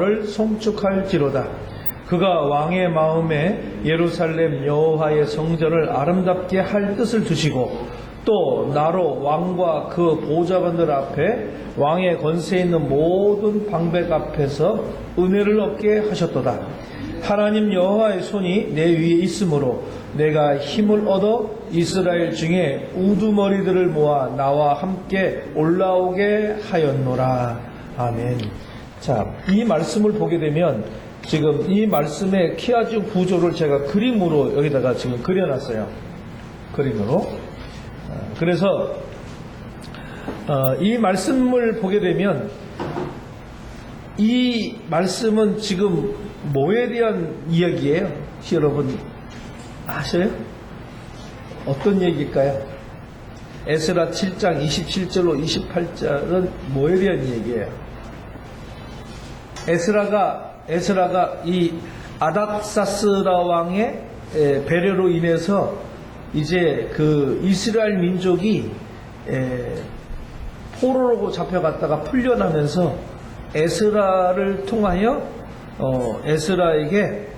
를 송축할지로다. 그가 왕의 마음에 예루살렘 여호와의 성전을 아름답게 할 뜻을 두시고 또 나로 왕과 그 보좌관들 앞에 왕의 권세 있는 모든 방백 앞에서 은혜를 얻게 하셨도다. 하나님 여호와의 손이 내 위에 있으므로 내가 힘을 얻어 이스라엘 중에 우두머리들을 모아 나와 함께 올라오게 하였노라. 아멘. 자, 이 말씀을 보게 되면 지금 이 말씀의 키아주 구조를 제가 그림으로 여기다가 지금 그려놨어요. 그림으로. 그래서 이 말씀을 보게 되면 이 말씀은 지금 뭐에 대한 이야기예요? 여러분 아셔요? 어떤 얘기일까요? 에스라 7장 27절로 28절은 뭐에 대한 얘기예요? 에스라가 이 아닥사스라 왕의 배려로 인해서 이제 그 이스라엘 민족이 포로로 잡혀갔다가 풀려나면서 에스라를 통하여 에스라에게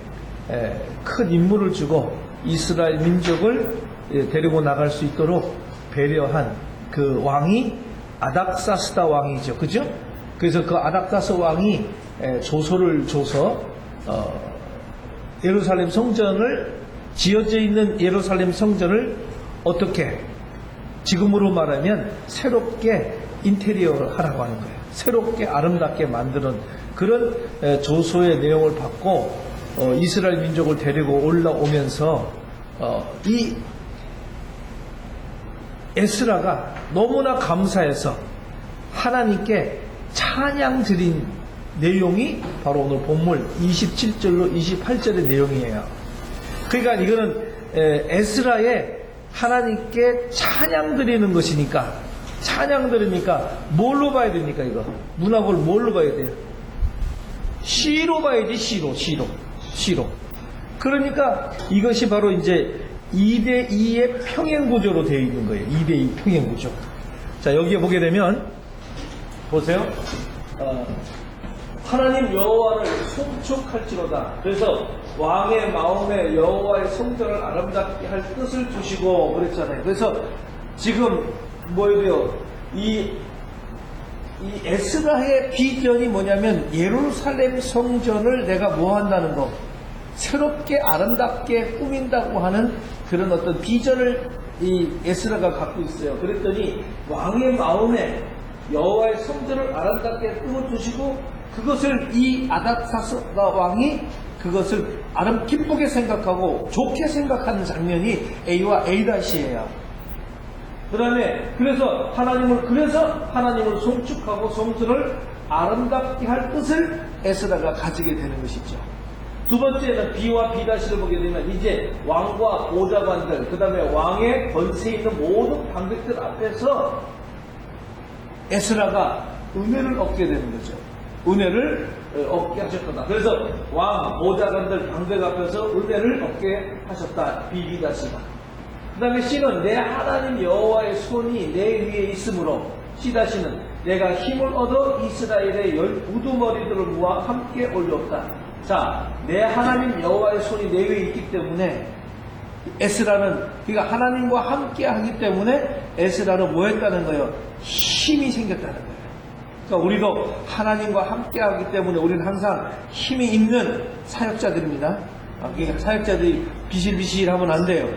큰 임무를 주고 이스라엘 민족을 데리고 나갈 수 있도록 배려한 그 왕이 아닥사스다 왕이죠. 그죠? 그래서 그 아닥사스 왕이 조서를 줘서 예루살렘 성전을 지어져 있는 예루살렘 성전을 어떻게 지금으로 말하면 새롭게 인테리어를 하라고 하는 거예요. 새롭게 아름답게 만드는 그런 조서의 내용을 받고 이스라엘 민족을 데리고 올라오면서 이 에스라가 너무나 감사해서 하나님께 찬양 드린 내용이 바로 오늘 본문 27절로 28절의 내용이에요. 그러니까 이거는 에스라의 하나님께 찬양 드리는 것이니까 찬양 드리니까 뭘로 봐야 됩니까? 이거 문학을 뭘로 봐야 돼요? 시로 봐야지. 시로. 그러니까 이것이 바로 이제 2대2의 평행구조로 되어 있는 거예요. 2대2 평행구조. 자, 여기에 보게 되면 보세요. 하나님 여호와를 송축할지로다. 그래서 왕의 마음에 여호와의 성전을 아름답게 할 뜻을 두시고 그랬잖아요. 그래서 지금 뭐예요? 이 에스라의 비전이 뭐냐면 예루살렘 성전을 내가 뭐 한다는 거, 새롭게 아름답게 꾸민다고 하는 그런 어떤 비전을 이 에스라가 갖고 있어요. 그랬더니 왕의 마음에 여호와의 성전을 아름답게 꾸며주시고 그것을 이 아닥사스다 왕이 그것을 기쁘게 생각하고 좋게 생각하는 장면이 A와 A-이에요. 그 다음에 그래서 하나님을 송축하고 성전을 아름답게 할 뜻을 에스라가 가지게 되는 것이죠. 두 번째는 B와 B-를 보게 되면 이제 왕과 보좌관들, 그 다음에 왕의 권세 있는 모든 방백들 앞에서 에스라가 은혜를 얻게 되는 거죠. 은혜를 얻게 하셨다. 그래서 왕, 보좌관들, 방백 앞에서 은혜를 얻게 하셨다. B-가. 그 다음에 C는 내 하나님 여호와의 손이 내 위에 있으므로 C-는 내가 힘을 얻어 이스라엘의 우두머리들을 모아 함께 올렸다. 자, 내 하나님 여호와의 손이 내 위에 있기 때문에 에스라는 그러니까 하나님과 함께 하기 때문에 에스라는 뭐 했다는 거예요? 힘이 생겼다는 거예요. 그러니까 우리도 하나님과 함께 하기 때문에 우리는 항상 힘이 있는 사역자들입니다. 그러니까 사역자들이 비실비실하면 안 돼요.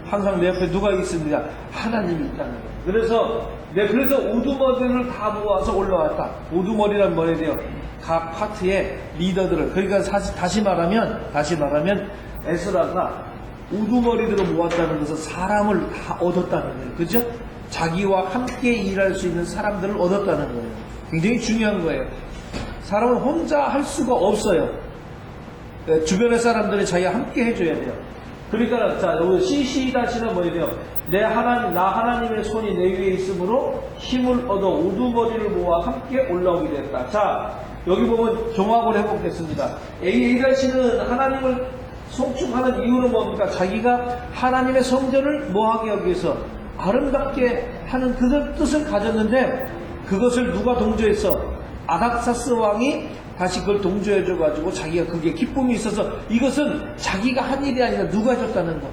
항상 내 옆에 누가 있습니다. 하나님이 있다는 거예요. 그래서 우두머리를 다 모아서 올라왔다. 우두머리란 뭐예요? 돼요? 각 파트의 리더들을. 그러니까 다시 말하면 에스라가 우두머리들을 모았다는 것은 사람을 다 얻었다는 거예요. 그죠? 자기와 함께 일할 수 있는 사람들을 얻었다는 거예요. 굉장히 중요한 거예요. 사람은 혼자 할 수가 없어요. 주변의 사람들이 자기와 함께 해줘야 돼요. 그러니까 자, 여기 CC-는 뭐예요? 나 하나님의 손이 내 위에 있으므로 힘을 얻어 우두머리를 모아 함께 올라오게 됐다. 자, 여기 보면 종합을 해보겠습니다. A-는 하나님을 송축하는 이유는 뭡니까? 자기가 하나님의 성전을 뭐하게 하기 위해서 아름답게 하는 그 뜻을 가졌는데 그것을 누가 동조했어? 아닥사스 왕이 다시 그걸 동조해줘가지고 자기가 그게 기쁨이 있어서 이것은 자기가 한 일이 아니라 누가 해줬다는 거.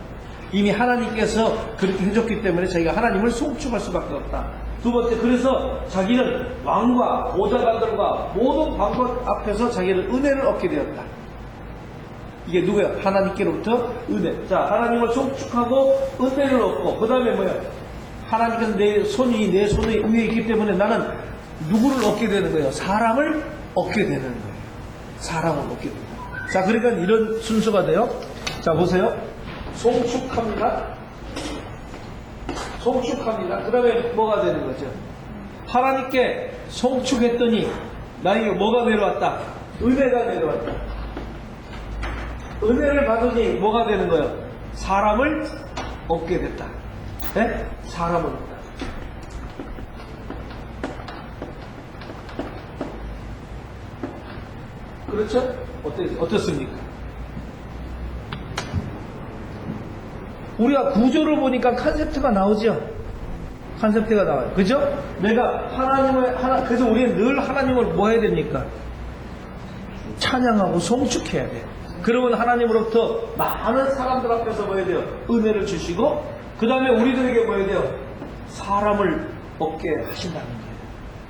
이미 하나님께서 그렇게 해줬기 때문에 자기가 하나님을 송축할 수밖에 없다. 두 번째, 그래서 자기는 왕과 보좌관들과 모든 방법 앞에서 자기는 은혜를 얻게 되었다. 이게 누구야? 하나님께로부터 은혜. 자, 하나님을 송축하고 은혜를 얻고, 그 다음에 뭐야? 하나님께서 내 손이 내 손에 위에 있기 때문에 나는 누구를 얻게 되는 거예요? 사람을 얻게 되는 거예요. 사람을 얻게 된다. 자, 그러니까 이런 순서가 돼요. 자, 보세요. 송축합니다. 송축합니다. 그 다음에 뭐가 되는 거죠? 하나님께 송축했더니 나에게 뭐가 내려왔다? 은혜가 내려왔다. 은혜를 받으니 뭐가 되는 거예요? 사람을 얻게 됐다. 네? 사람을 얻다. 그렇죠? 어떻습니까? 우리가 구조를 보니까 컨셉트가 나오죠? 컨셉트가 나와요. 그죠? 내가 그래서 우리는 늘 하나님을 뭐 해야 됩니까? 찬양하고 송축해야 돼요. 그러면 하나님으로부터 많은 사람들 앞에서 뭐 해야 돼요? 은혜를 주시고, 그 다음에 우리들에게 뭐 해야 돼요? 사람을 얻게 하신다는 거예요.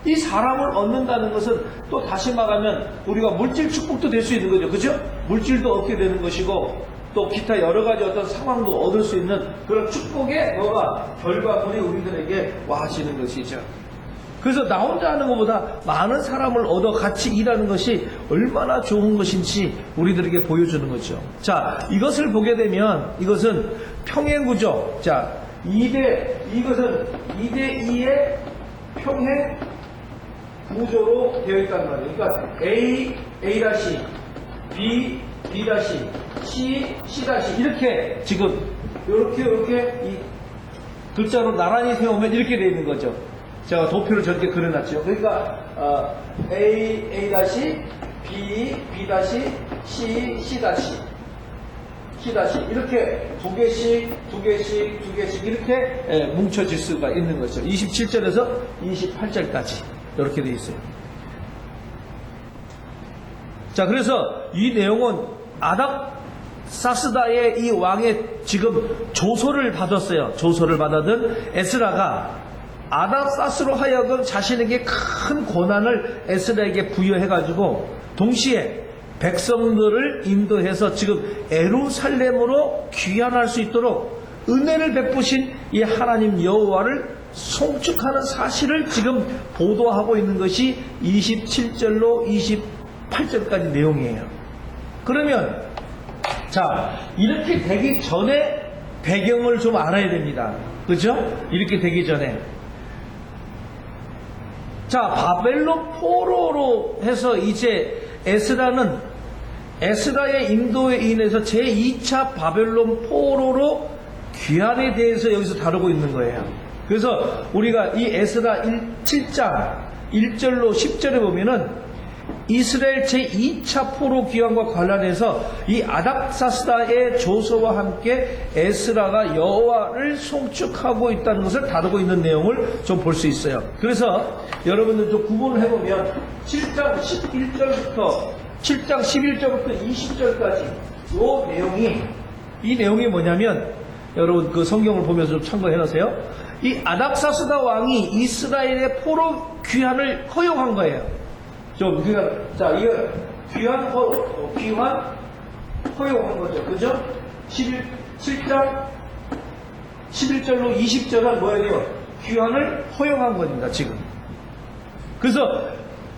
이 사람을 얻는다는 것은 또 다시 말하면 우리가 물질 축복도 될 수 있는 거죠. 그죠? 물질도 얻게 되는 것이고, 또 기타 여러 가지 어떤 상황도 얻을 수 있는 그런 축복의 결과물이 우리들에게 와지는 것이죠. 그래서 나 혼자 하는 것보다 많은 사람을 얻어 같이 일하는 것이 얼마나 좋은 것인지 우리들에게 보여주는 거죠. 자, 이것을 보게 되면 이것은 평행구조. 자, 이것은 2대2의 평행 구조로 되어 있단 말이에요. 그러니까 A, B, B', C, C' 이렇게 지금 이렇게 이 글자로 나란히 세우면 이렇게 되어 있는 거죠. 제가 도표를 저렇게 그려놨죠. 그러니까 A, B, B', C, C', 이렇게 두 개씩 이렇게 뭉쳐질 수가 있는 거죠. 27절에서 28절까지 이렇게 되어 있어요. 자, 그래서 이 내용은 아닥사스다의 이 왕의 지금 조소를 받았어요. 조소를 받았던 에스라가 아닥사스로 하여금 자신에게 큰 권한을 에스라에게 부여해가지고 동시에 백성들을 인도해서 지금 예루살렘으로 귀환할 수 있도록 은혜를 베푸신 이 하나님 여호와를 송축하는 사실을 지금 보도하고 있는 것이 27절로 28절까지 내용이에요. 그러면 자, 이렇게 되기 전에 배경을 좀 알아야 됩니다. 그죠? 이렇게 되기 전에 자, 바벨론 포로로 해서 이제 에스라의 인도에 인해서 제2차 바벨론 포로로 귀환에 대해서 여기서 다루고 있는 거예요. 그래서 우리가 이 에스라 7장 1절로 10절에 보면은 이스라엘 제2차 포로 귀환과 관련해서 이 아닥사스다의 조서와 함께 에스라가 여호와를 송축하고 있다는 것을 다루고 있는 내용을 좀 볼 수 있어요. 그래서 여러분들 좀 구분을 해보면 7장 11절부터 7장 11절부터 20절까지 이 내용이 뭐냐면 여러분 그 성경을 보면서 좀 참고해 놓으세요. 이 아닥사스다 왕이 이스라엘의 포로 귀환을 허용한 거예요. 자, 이거 귀환 허용한 거죠. 그죠? 7장 11절로 20절은 뭐예요? 귀환을 허용한 겁니다, 지금. 그래서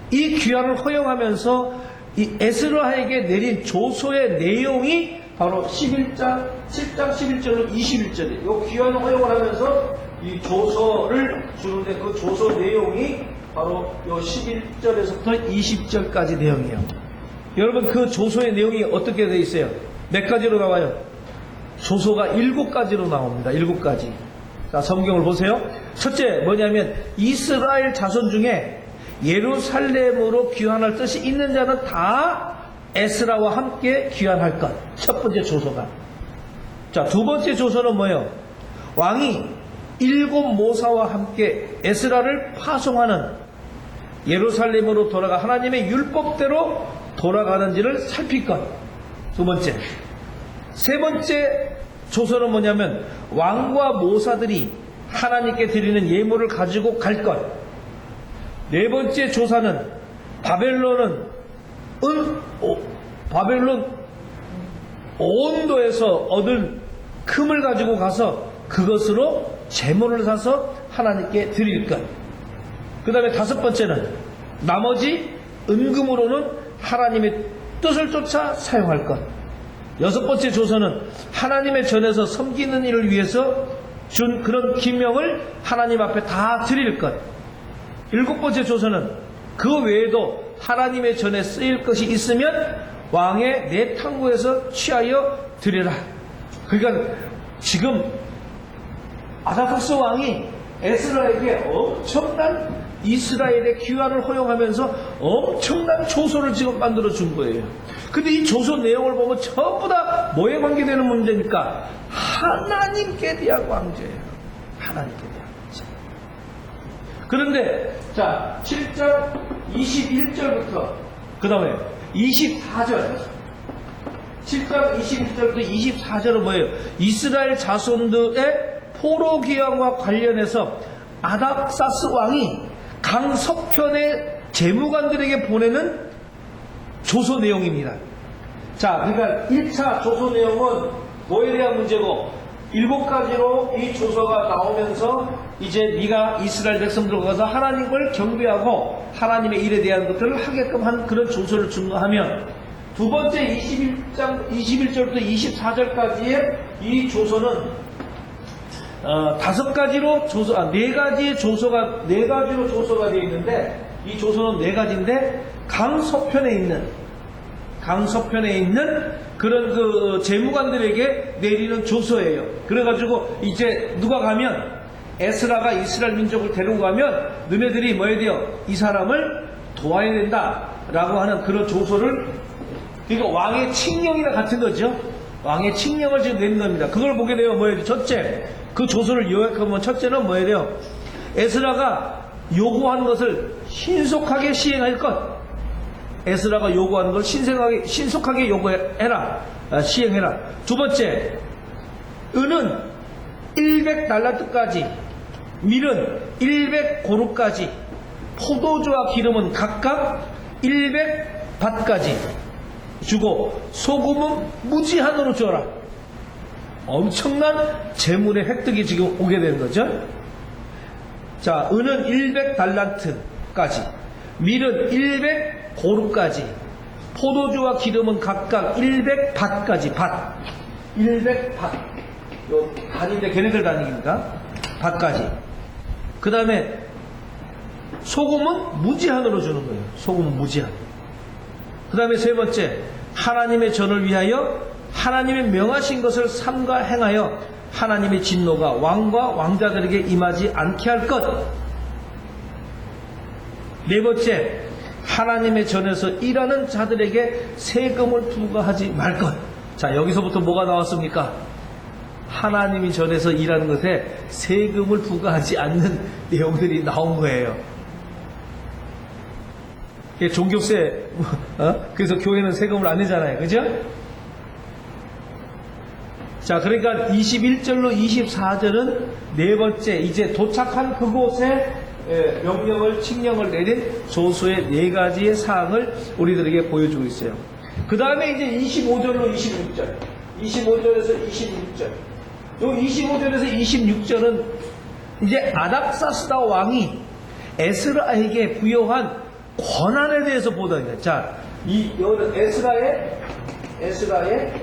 이 귀환을 허용하면서 이 에스라에게 내린 조서의 내용이 바로 7장 11절로 21절이에요. 이 귀환을 허용을 하면서 이 조서를 주는데 그 조서 내용이 바로 이 11절에서부터 20절까지 내용이에요. 여러분 그 조서의 내용이 어떻게 되어 있어요? 몇 가지로 나와요? 조서가 7가지로 나옵니다. 7가지. 자, 성경을 보세요. 첫째 뭐냐면 이스라엘 자손 중에 예루살렘으로 귀환할 뜻이 있는 자는 다 에스라와 함께 귀환할 것. 첫 번째 조서가. 자, 두 번째 조서는 뭐예요? 왕이 7 모사와 함께 에스라를 파송하는 예루살렘으로 돌아가 하나님의 율법대로 돌아가는지를 살필 것. 두 번째. 세 번째 조서는 뭐냐면 왕과 모사들이 하나님께 드리는 예물을 가지고 갈 것. 네 번째 조사는 바벨론 온도에서 얻은 금을 가지고 가서 그것으로 제물을 사서 하나님께 드릴 것. 그 다음에 다섯 번째는 나머지 은금으로는 하나님의 뜻을 쫓아 사용할 것. 여섯 번째 조서는 하나님의 전에서 섬기는 일을 위해서 준 그런 기명을 하나님 앞에 다 드릴 것. 일곱 번째 조서는 그 외에도 하나님의 전에 쓰일 것이 있으면 왕의 내 탕구에서 취하여 드리라. 그러니까 지금 아닥사스 왕이 에스라에게 엄청난 이스라엘의 귀환을 허용하면서 엄청난 조서를 지금 만들어 준 거예요. 근데 이 조서 내용을 보면 전부 다 뭐에 관계되는 문제입니까? 하나님께 대한 관계예요. 하나님께 대한 문제. 그런데 자 7장 21절부터 그 다음에 24절 7장 21절부터 24절은 뭐예요? 이스라엘 자손들의 포로 귀환과 관련해서 아닥사스 왕이 강 서편의 재무관들에게 보내는 조서 내용입니다. 자, 그러니까 1차 조서 내용은 뭐에 대한 문제고 7가지로 이 조서가 나오면서 이제 네가 이스라엘 백성들과 가서 하나님을 경배하고 하나님의 일에 대한 것들을 하게끔 한 그런 조서를 증거하면 두 번째 21절부터 24절까지의 이 조서는 5가지로 조서, 4가지의 조서가, 4가지로 조서가 되어 있는데, 이 조서는 4가지인데, 강서편에 있는 그런 그 재무관들에게 내리는 조서예요. 그래가지고, 이제 누가 가면, 에스라가 이스라엘 민족을 데리고 가면, 너네들이 뭐 해야 돼요? 이 사람을 도와야 된다. 라고 하는 그런 조서를, 그러니까 왕의 칙령이랑 같은 거죠. 왕의 칙령을 지금 내는 겁니다. 그걸 보게 되면 뭐 해야 돼요? 첫째, 그 조서를 요약하면 첫째는 뭐 해야 돼요? 에스라가 요구한 것을 신속하게 시행할 것. 에스라가 요구하는 걸 신속하게 요구해라. 시행해라. 두 번째, 은은 100달란트까지, 밀은 100고루까지, 포도주와 기름은 각각 100밭까지 주고 소금은 무제한으로 줘라. 엄청난 재물의 획득이 지금 오게 된 거죠. 자, 은은 100달란트까지, 밀은 100고루까지, 포도주와 기름은 각각 100밭까지, 밭. 100밭. 요 단인데 걔네들 단위입니다. 밭까지. 그 다음에 소금은 무제한으로 주는 거예요. 소금은 무제한. 그 다음에 세 번째, 하나님의 전을 위하여 하나님의 명하신 것을 삼가 행하여 하나님의 진노가 왕과 왕자들에게 임하지 않게 할 것. 네 번째, 하나님의 전에서 일하는 자들에게 세금을 부과하지 말 것. 자, 여기서부터 뭐가 나왔습니까? 하나님이 전에서 일하는 것에 세금을 부과하지 않는 내용들이 나온 거예요. 종교세, 그래서 교회는 세금을 안 내잖아요. 그죠? 자, 그러니까 21절로 24절은 네 번째, 이제 도착한 그곳에 명령을, 칙령을 내린 조수의 네 가지의 사항을 우리들에게 보여주고 있어요. 그 다음에 이제 25절로 26절, 25절에서 26절. 요 25절에서 26절은 이제 아닥사스다 왕이 에스라에게 부여한 권한에 대해서 보다니다. 자, 여기는 에스라의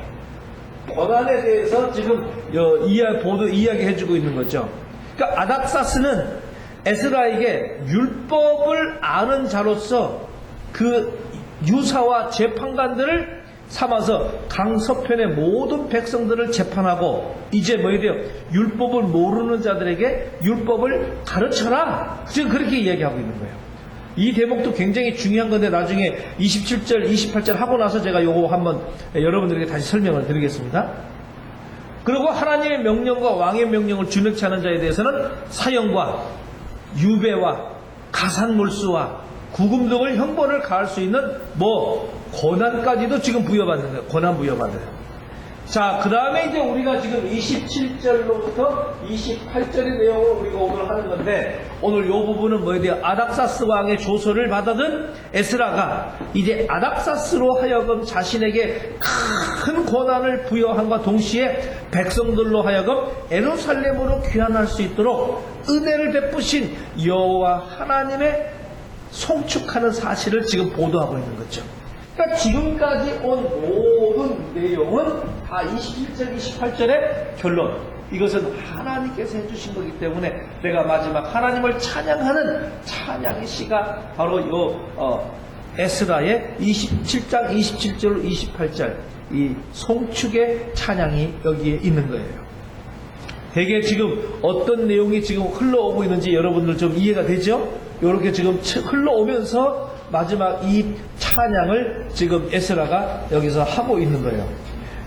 권한에 대해서 지금 이야기해주고 있는 거죠. 그러니까 아닥사스는 에스라에게 율법을 아는 자로서 그 유사와 재판관들을 삼아서 강서편의 모든 백성들을 재판하고 이제 뭐야 돼요? 율법을 모르는 자들에게 율법을 가르쳐라. 지금 그렇게 이야기하고 있는 거예요. 이 대목도 굉장히 중요한 건데 나중에 27절, 28절 하고 나서 제가 요거 한번 여러분들에게 다시 설명을 드리겠습니다. 그리고 하나님의 명령과 왕의 명령을 준혁치 않은 자에 대해서는 사형과 유배와 가산몰수와 구금 등을 형벌을 가할 수 있는 권한까지도 지금 부여받는 거예요. 권한 부여받아요. 자, 그 다음에 이제 우리가 지금 27절로부터 28절의 내용을 우리가 오늘 하는 건데, 오늘 이 부분은 뭐에 대해 아닥사스 왕의 조서를 받아든 에스라가 이제 아닥사스로 하여금 자신에게 큰 권한을 부여함과 동시에 백성들로 하여금 예루살렘으로 귀환할 수 있도록 은혜를 베푸신 여호와 하나님의 송축하는 사실을 지금 보도하고 있는 거죠. 그러니까 지금까지 온 모든 내용은 다 27절, 28절의 결론. 이것은 하나님께서 해주신 거기 때문에 내가 마지막 하나님을 찬양하는 찬양의 시가 바로 에스라의 27장 27절 28절 이 송축의 찬양이 여기에 있는 거예요. 대개 지금 어떤 내용이 지금 흘러오고 있는지 여러분들 좀 이해가 되죠? 이렇게 지금 흘러오면서 마지막 이 찬양을 지금 에스라가 여기서 하고 있는 거예요.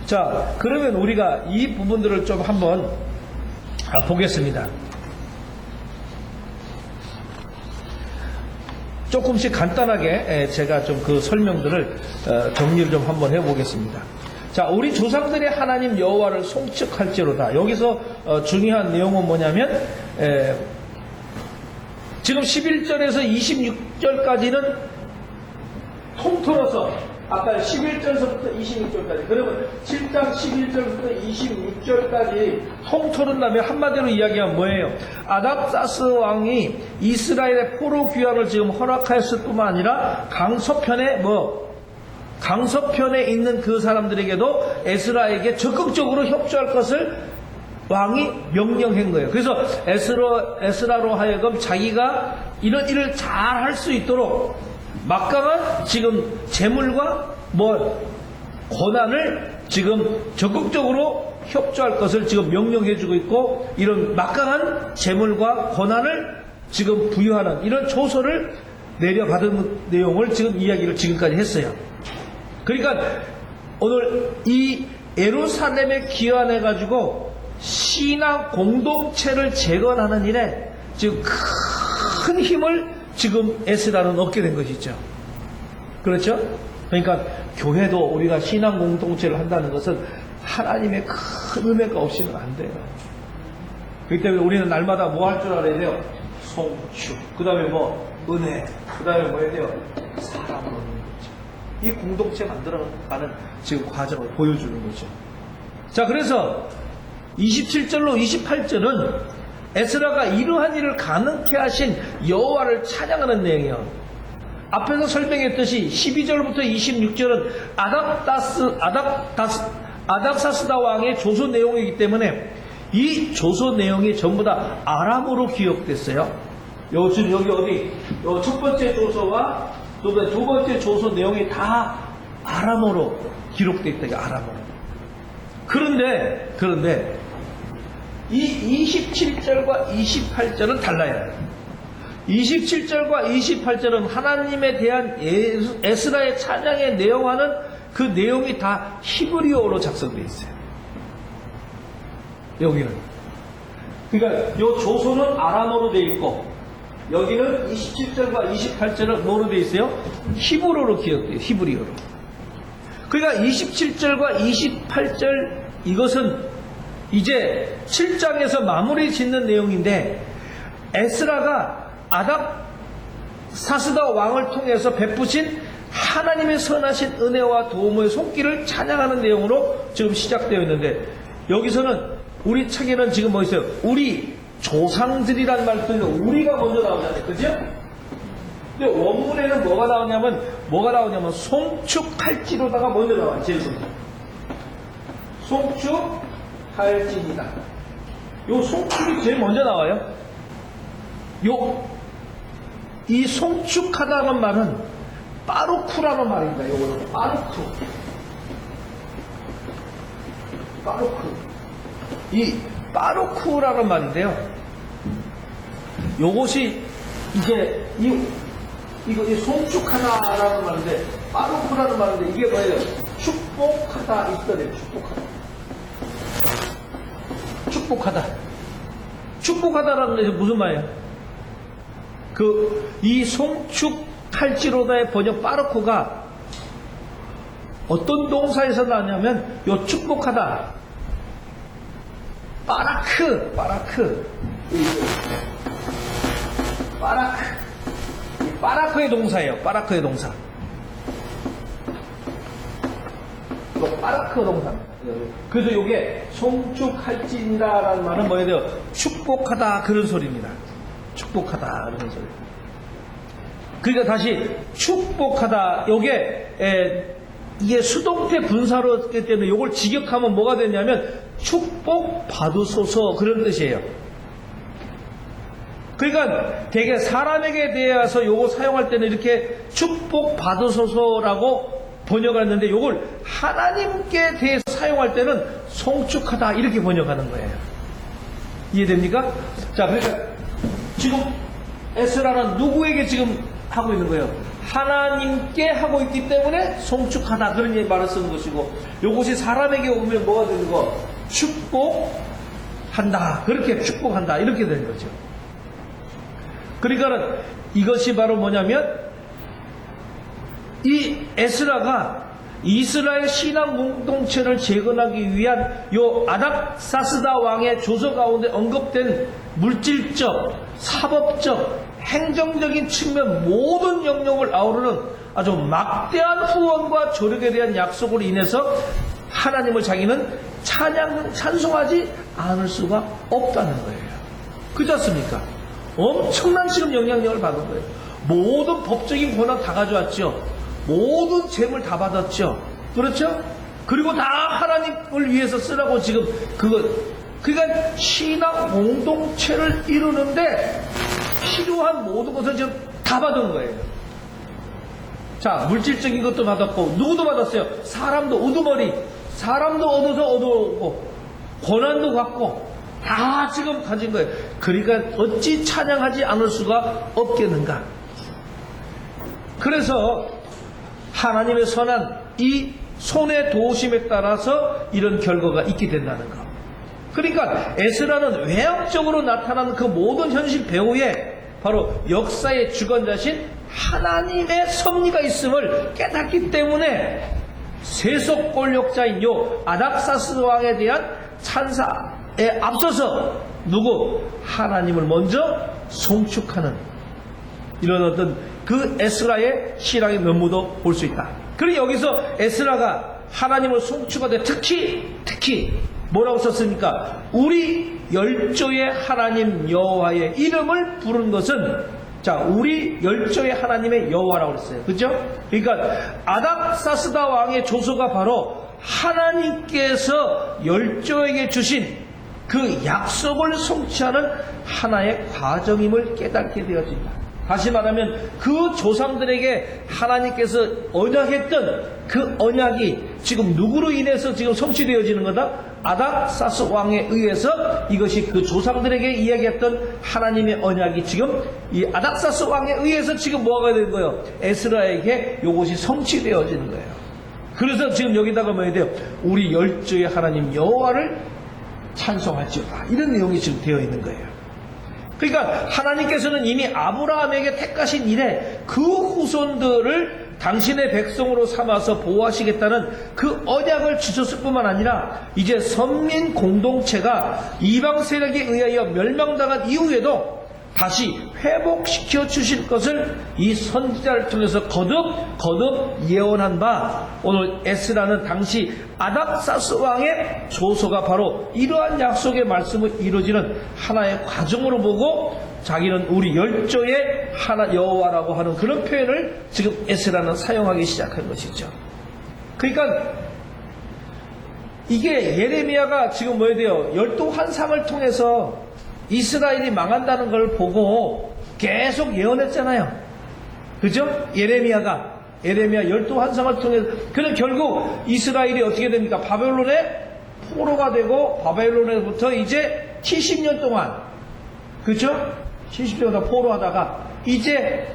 자, 그러면 우리가 이 부분들을 좀 한번 보겠습니다. 조금씩 간단하게 제가 좀 그 설명들을 정리를 좀 한번 해보겠습니다. 자, 우리 조상들의 하나님 여호와를 송축할지로다. 여기서 중요한 내용은 뭐냐면 지금 11절에서 26절까지는 통틀어서 아까 11절서부터 26절까지 그러면 7장 11절부터 26절까지 통틀은다면 한마디로 이야기하면 뭐예요? 아닥사스 왕이 이스라엘의 포로 귀환을 지금 허락하였을 뿐만 아니라 강서편에 있는 그 사람들에게도 에스라에게 적극적으로 협조할 것을 왕이 명령한 거예요. 그래서 에스라로 하여금 자기가 이런 일을 잘 할 수 있도록 막강한 지금 재물과 권한을 지금 적극적으로 협조할 것을 지금 명령해주고 있고, 이런 막강한 재물과 권한을 지금 부여하는 이런 조서를 내려받은 내용을 지금 이야기를 지금까지 했어요. 그러니까 오늘 이 예루살렘에 귀환해가지고 신앙 공동체를 재건하는 일에 지금 큰 힘을 지금 에스라는 얻게 된 것이죠. 그렇죠? 그러니까 교회도 우리가 신앙 공동체를 한다는 것은 하나님의 큰 은혜가 없이는 안 돼요. 그렇기 때문에 우리는 날마다 뭐 할 줄 알아야 돼요? 송축, 그 다음에 은혜, 그 다음에 뭐 해야 돼요? 사랑을 얻는 거죠. 이 공동체 만들어가는 지금 과정을 보여주는 거죠. 자, 그래서 27절로 28절은 에스라가 이러한 일을 가능케 하신 여호와를 찬양하는 내용이에요. 앞에서 설명했듯이 12절부터 26절은 아닥사스다 왕의 조서 내용이기 때문에 이 조서 내용이 전부 다 아람어로 기록됐어요. 여기 어디 첫 번째 조서와 두 번째 조서 내용이 다 아람어로 기록되어 있다. 아람어로. 그런데 이 27절과 28절은 달라요. 27절과 28절은 하나님에 대한 에스라의 찬양의 내용하는 그 내용이 다 히브리어로 작성되어 있어요. 여기는. 그러니까 이 조서는 아람어로 되어 있고, 여기는 27절과 28절은 뭐로 되어 있어요? 히브리어로 기억돼요. 히브리어로. 그러니까 27절과 28절 이것은 이제 7장에서 마무리 짓는 내용인데, 에스라가 아닥사스다 왕을 통해서 베푸신 하나님의 선하신 은혜와 도움의 손길을 찬양하는 내용으로 지금 시작되어 있는데, 여기서는 우리 책에는 지금 뭐 있어요? 우리 조상들이란 말 때문에 우리가 먼저 나오잖아요. 그죠? 근데 원문에는 뭐가 나오냐면 송축할지로다가 먼저 나와요. 제일 먼저. 송축할지니다. 요 송축이 제일 먼저 나와요. 이 송축하다는 말은 빠루크라는 말입니다. 요거는 빠루크. 이 빠루크라는 말인데요. 요것이 이제 이 송축하다라는 말인데, 빠루크라는 말인데 이게 뭐예요? 축복하다 있더래요. 축복하다라는 게 무슨 말이에요? 이 송축 칼찌로다의 번역 바르코가 어떤 동사에서 나냐면 요 축복하다. 바라크. 바라크의 동사예요. 바라크의 동사. 바라크 동사. 그래서 요게 송축할지니라라는 말은 뭐예요? 돼요? 축복하다 그런 소리입니다. 축복하다 그런 소리. 그러니까 다시 축복하다. 요게 이게 수동태 분사로기 때문에 요걸 직역하면 뭐가 되냐면 축복 받으소서 그런 뜻이에요. 그러니까 되게 사람에게 대해서 요거 사용할 때는 이렇게 축복 받으소서라고 번역했는데 요걸 하나님께 대해서 사용할 때는 송축하다 이렇게 번역하는 거예요. 이해됩니까? 자, 그러니까 지금 에스라는 누구에게 지금 하고 있는 거예요? 하나님께 하고 있기 때문에 송축하다 그런 말을 쓰는 것이고, 요것이 사람에게 오면 뭐가 되는 거? 축복한다. 그렇게 축복한다 이렇게 되는 거죠. 그러니까는 이것이 바로 뭐냐면 이 에스라가 이스라엘 신앙 공동체를 재건하기 위한 요 아닥사스다 왕의 조서 가운데 언급된 물질적, 사법적, 행정적인 측면 모든 영역을 아우르는 아주 막대한 후원과 조력에 대한 약속으로 인해서 하나님을 자기는 찬송하지 않을 수가 없다는 거예요. 그렇지 않습니까? 엄청난 지금 영향력을 받은 거예요. 모든 법적인 권한 다 가져왔죠. 모든 재물 다 받았죠. 그렇죠? 그리고 다 하나님을 위해서 쓰라고 지금 그러니까 신앙 공동체를 이루는데 필요한 모든 것을 지금 다 받은 거예요. 자, 물질적인 것도 받았고 누구도 받았어요. 사람도 우두머리, 사람도 얻어서 얻어오고 권한도 갖고 다 지금 가진 거예요. 그러니까 어찌 찬양하지 않을 수가 없겠는가. 그래서 하나님의 선한 이 손의 도우심에 따라서 이런 결과가 있게 된다는 것. 그러니까 에스라는 외형적으로 나타나는 그 모든 현실 배후에 바로 역사의 주관자신 하나님의 섭리가 있음을 깨닫기 때문에 세속 권력자인 요 아닥사스 왕에 대한 찬사에 앞서서 하나님을 먼저 송축하는 이런 어떤 그 에스라의 신앙의 면모도 볼 수 있다. 그리고 여기서 에스라가 하나님을 송축하되 특히 뭐라고 썼습니까? 우리 열조의 하나님 여호와의 이름을 부른 것은, 자, 우리 열조의 하나님의 여호와라고 했어요. 그죠? 그러니까 아닥사스다 왕의 조서가 바로 하나님께서 열조에게 주신 그 약속을 성취하는 하나의 과정임을 깨닫게 되어진다. 다시 말하면 그 조상들에게 하나님께서 언약했던 그 언약이 지금 누구로 인해서 지금 성취되어지는 거다? 아닥사스 왕에 의해서 이것이 그 조상들에게 이야기했던 하나님의 언약이 지금 이 아닥사스 왕에 의해서 지금 뭐가 되는 거예요? 에스라에게 이것이 성취되어지는 거예요. 그래서 지금 여기다가 뭐해야 돼요? 우리 열조의 하나님 여호와를 찬송할지어다. 이런 내용이 지금 되어 있는 거예요. 그러니까 하나님께서는 이미 아브라함에게 택하신 이래 그 후손들을 당신의 백성으로 삼아서 보호하시겠다는 그 언약을 주셨을 뿐만 아니라 이제 선민 공동체가 이방 세력에 의하여 멸망당한 이후에도 다시 회복시켜 주실 것을 이 선지자를 통해서 거듭 예언한 바, 오늘 에스라는 당시 아닥사스 왕의 조서가 바로 이러한 약속의 말씀을 이루어지는 하나의 과정으로 보고 자기는 우리 열조의 하나 여호와라고 하는 그런 표현을 지금 에스라는 사용하기 시작한 것이죠. 그러니까 이게 예레미야가 지금 뭐해야 돼요? 열두 환상을 통해서 이스라엘이 망한다는 걸 보고 계속 예언했잖아요. 그죠? 예레미야 열두 환상을 통해서. 그럼 결국 이스라엘이 어떻게 됩니까? 바벨론의 포로가 되고, 바벨론에부터 이제 70년 동안, 그죠? 70년 동안 포로하다가 이제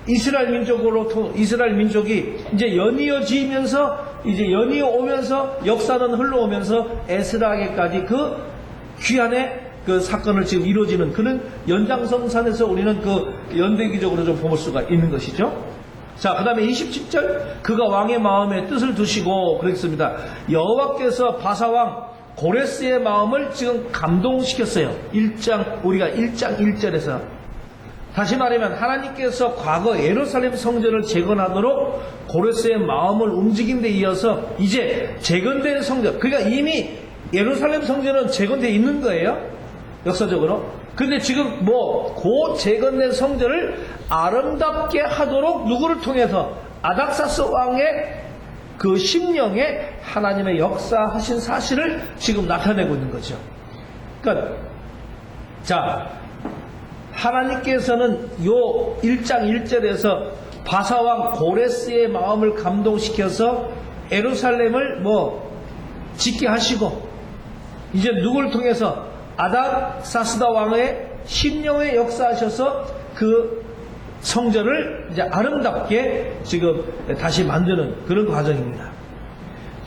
이스라엘 민족이 이제 연이어지면서, 이제 연이어 오면서 역사는 흘러오면서 에스라에게까지 그 귀환의 그 사건을 지금 이루어지는 그런 연장성산에서 우리는 그 연대기적으로 좀 볼 수가 있는 것이죠. 자, 그 다음에 27절, 그가 왕의 마음에 뜻을 두시고 그랬습니다. 여호와께서 바사왕 고레스의 마음을 지금 감동시켰어요. 우리가 1장 1절에서. 다시 말하면 하나님께서 과거 예루살렘 성전을 재건하도록 고레스의 마음을 움직인 데 이어서 이제 재건된 성전, 그러니까 이미 예루살렘 성전은 재건되어 있는 거예요. 역사적으로. 근데 지금 그 재건된 성전을 아름답게 하도록 누구를 통해서? 아닥사스 왕의 그 심령에 하나님의 역사하신 사실을 지금 나타내고 있는 거죠. 그러니까, 자, 하나님께서는 요 1장 1절에서 바사왕 고레스의 마음을 감동시켜서 예루살렘을 짓게 하시고, 이제 누구를 통해서? 아닥사스다 왕의 심령에 역사하셔서 그 성전을 이제 아름답게 지금 다시 만드는 그런 과정입니다.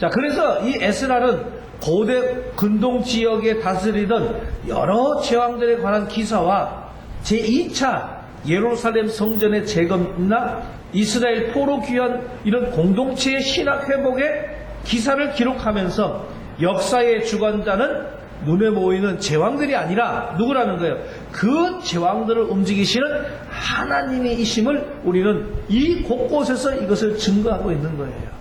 자, 그래서 이 에스라는 고대 근동 지역에 다스리던 여러 제왕들에 관한 기사와 제2차 예루살렘 성전의 재건이나 이스라엘 포로 귀환 이런 공동체의 신학 회복의 기사를 기록하면서 역사의 주관자는 눈에 보이는 제왕들이 아니라 누구라는 거예요? 그 제왕들을 움직이시는 하나님이심을 우리는 이 곳곳에서 이것을 증거하고 있는 거예요.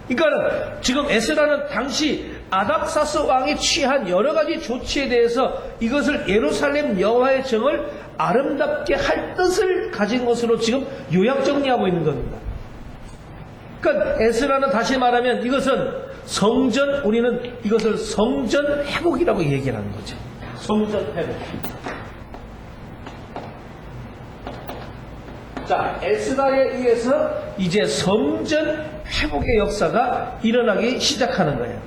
그러니까 지금 에스라는 당시 아닥사스 왕이 취한 여러 가지 조치에 대해서 이것을 예루살렘 여호와의 정을 아름답게 할 뜻을 가진 것으로 지금 요약 정리하고 있는 겁니다. 그러니까 에스라는 다시 말하면 이것은 우리는 이것을 성전 회복이라고 얘기를 하는 거죠. 성전 회복. 자, 에스라에 의해서 이제 성전 회복의 역사가 일어나기 시작하는 거예요.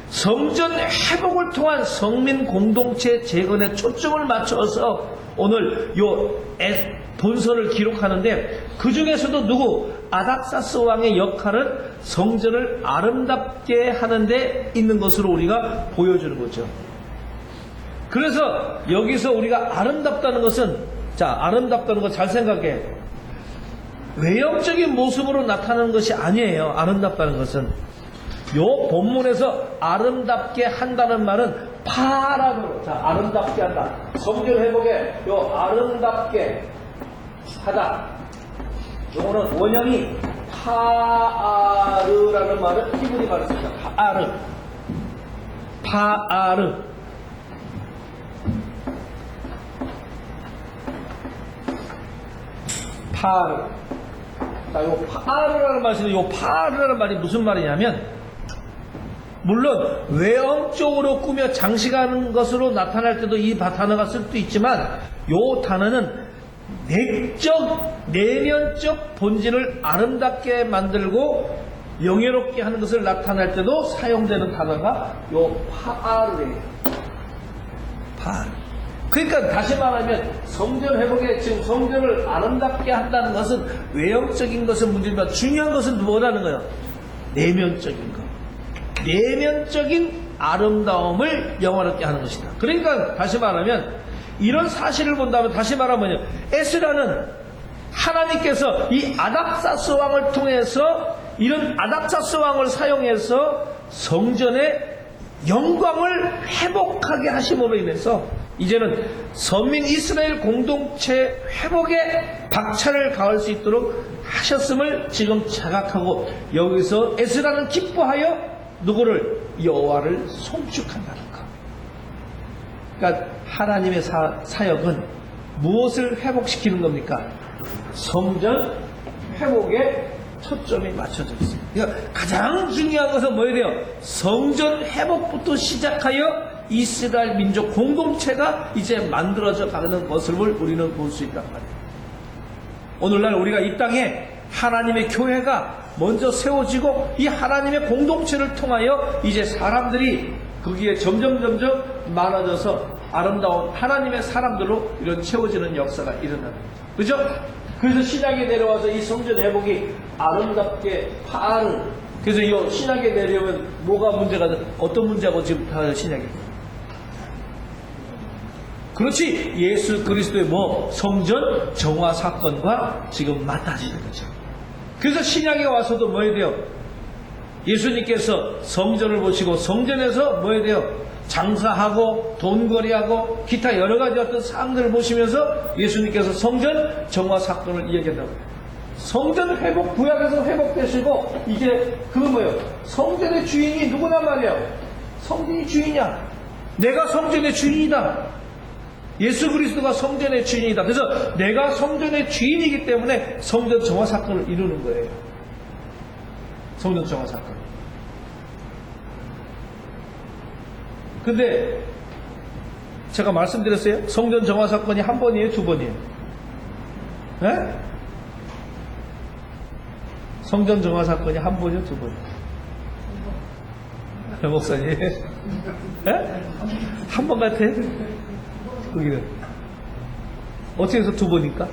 성전 회복을 통한 성민 공동체 재건에 초점을 맞춰서 오늘 본서를 기록하는데 그 중에서도 누구? 아닥사스 왕의 역할은 성전을 아름답게 하는데 있는 것으로 우리가 보여주는 거죠. 그래서 여기서 우리가 아름답다는 것은, 자, 아름답다는 거 잘 생각해. 외형적인 모습으로 나타나는 것이 아니에요. 아름답다는 것은. 요 본문에서 아름답게 한다는 말은 파라로, 자, 아름답게 한다. 성전 회복에 요 아름답게 하다. 요거는 원형이 파아르라는 말을 히브리 말을 씁니다. 파아르. 자, 요 파아르라는 말이 요 파아르라는 말이 무슨 말이냐면, 물론 외형적으로 꾸며 장식하는 것으로 나타날 때도 이 단어가 쓸 수도 있지만, 요 단어는 내면적 본질을 아름답게 만들고 영예롭게 하는 것을 나타낼 때도 사용되는 단어가 요 파아르예요. 파아르. 그러니까 다시 말하면 성전 회복에 지금 성전을 아름답게 한다는 것은 외형적인 것은 문제지만 중요한 것은 뭐라는 거예요? 내면적인 것. 내면적인 아름다움을 영화롭게 하는 것이다. 그러니까 다시 말하면 이런 사실을 본다면 다시 말하면 에스라는 하나님께서 이 아닥사스 왕을 통해서 이런 아닥사스 왕을 사용해서 성전의 영광을 회복하게 하심으로 인해서 이제는 선민 이스라엘 공동체 회복에 박차를 가할 수 있도록 하셨음을 지금 자각하고 여기서 에스라는 기뻐하여 누구를? 여호와를 송축한다는 것. 그러니까 하나님의 사역은 무엇을 회복시키는 겁니까? 성전 회복에 초점이 맞춰져 있습니다. 그러니까 가장 중요한 것은 뭐예요? 돼요? 성전 회복부터 시작하여 이스라엘 민족 공동체가 이제 만들어져 가는 것을 우리는 볼 수 있단 말이에요. 오늘날 우리가 이 땅에 하나님의 교회가 먼저 세워지고 이 하나님의 공동체를 통하여 이제 사람들이 거기에 점점 많아져서 아름다운 하나님의 사람들로 이런 채워지는 역사가 일어나는 거죠. 그죠? 그래서 신약에 내려와서 이 성전 회복이 아름답게 파아르. 그래서 이 신약에 내려오면 뭐가 문제가, 어떤 문제하고 지금 다 신약이 그렇지, 예수 그리스도의 성전 정화 사건과 지금 맞닿아지는 거죠. 그래서 신약에 와서도 뭐 해야 돼요? 예수님께서 성전을 보시고 성전에서 뭐 해야 돼요? 장사하고 돈거래하고 기타 여러 가지 어떤 사항들을 보시면서 예수님께서 성전 정화 사건을 이야기한다고. 성전 회복, 구약에서 회복되시고 이제 뭐예요? 성전의 주인이 누구란 말이에요? 성전이 주인이야. 내가 성전의 주인이다. 예수 그리스도가 성전의 주인이다. 그래서 내가 성전의 주인이기 때문에 성전 정화 사건을 이루는 거예요. 성전 정화 사건. 근데 제가 말씀드렸어요. 성전 정화 사건이 한 번이에요, 두 번이에요? 네? 성전 정화 사건이 한 번이요, 두 번이요? 목사님, 네? 한 번 같아? 거기는 어떻게 해서 두 번일까?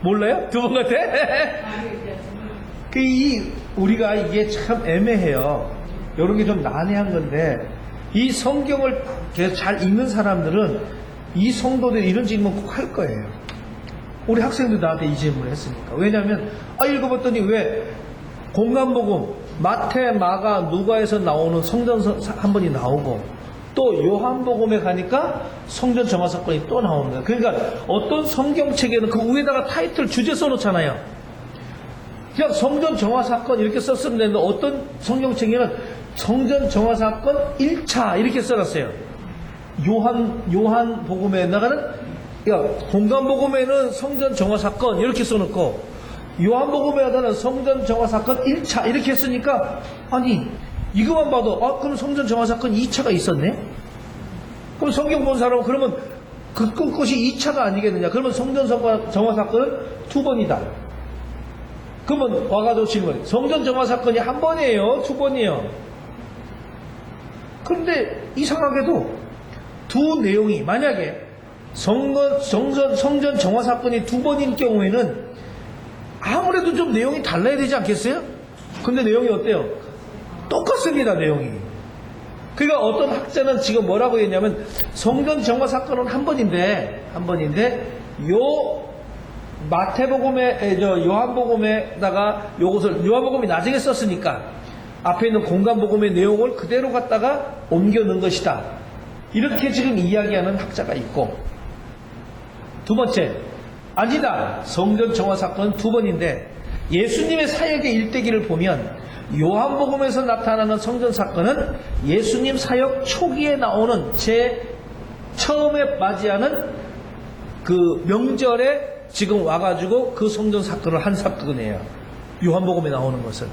몰라요? 두 번 같아? 우리가 이게 참 애매해요. 이런 게 좀 난해한 건데, 이 성경을 계속 잘 읽는 사람들은 이 성도들이 이런 질문 꼭 할 거예요. 우리 학생들 나한테 이 질문을 했으니까. 왜냐하면 읽어봤더니 왜 공간복음 마태, 마가, 누가에서 나오는 성전 한 번이 나오고 또 요한복음에 가니까 성전 정화 사건이 또 나오는 거예요. 그러니까 어떤 성경책에는 그 위에다가 타이틀 주제 써놓잖아요. 그냥 성전 정화 사건 이렇게 썼으면 되는데 어떤 성경책에는 성전 정화 사건 1차 이렇게 써놨어요. 요한복음에 나가는 공간복음에는 성전 정화 사건 이렇게 써놓고 요한복음에 하다는 성전 정화 사건 1차 이렇게 했으니까 아니 이거만 봐도 그럼 성전 정화 사건 2차가 있었네? 그럼 성경 본 사람은 그러면 그 것이 2차가 아니겠느냐? 그러면 성전 정화 사건은 두 번이다. 그러면 와가지고 질문, 성전 정화 사건이 한 번이에요? 두 번이에요? 그런데 이상하게도 두 내용이 만약에 성전 정화 사건이 두 번인 경우에는 아무래도 좀 내용이 달라야 되지 않겠어요? 근데 내용이 어때요? 똑같습니다, 내용이. 그러니까 어떤 학자는 지금 뭐라고 했냐면 성전 정화 사건은 한 번인데 요 마태복음에 요한복음에다가 요것을 요한복음이 나중에 썼으니까 앞에 있는 공간복음의 내용을 그대로 갖다가 옮겨 넣은 것이다. 이렇게 지금 이야기하는 학자가 있고, 두 번째, 아니다. 성전 정화 사건은 두 번인데 예수님의 사역의 일대기를 보면 요한복음에서 나타나는 성전 사건은 예수님 사역 초기에 나오는 처음에 맞이하는 그 명절에 지금 와가지고 그 성전 사건을 한 사건이에요. 요한복음에 나오는 것은.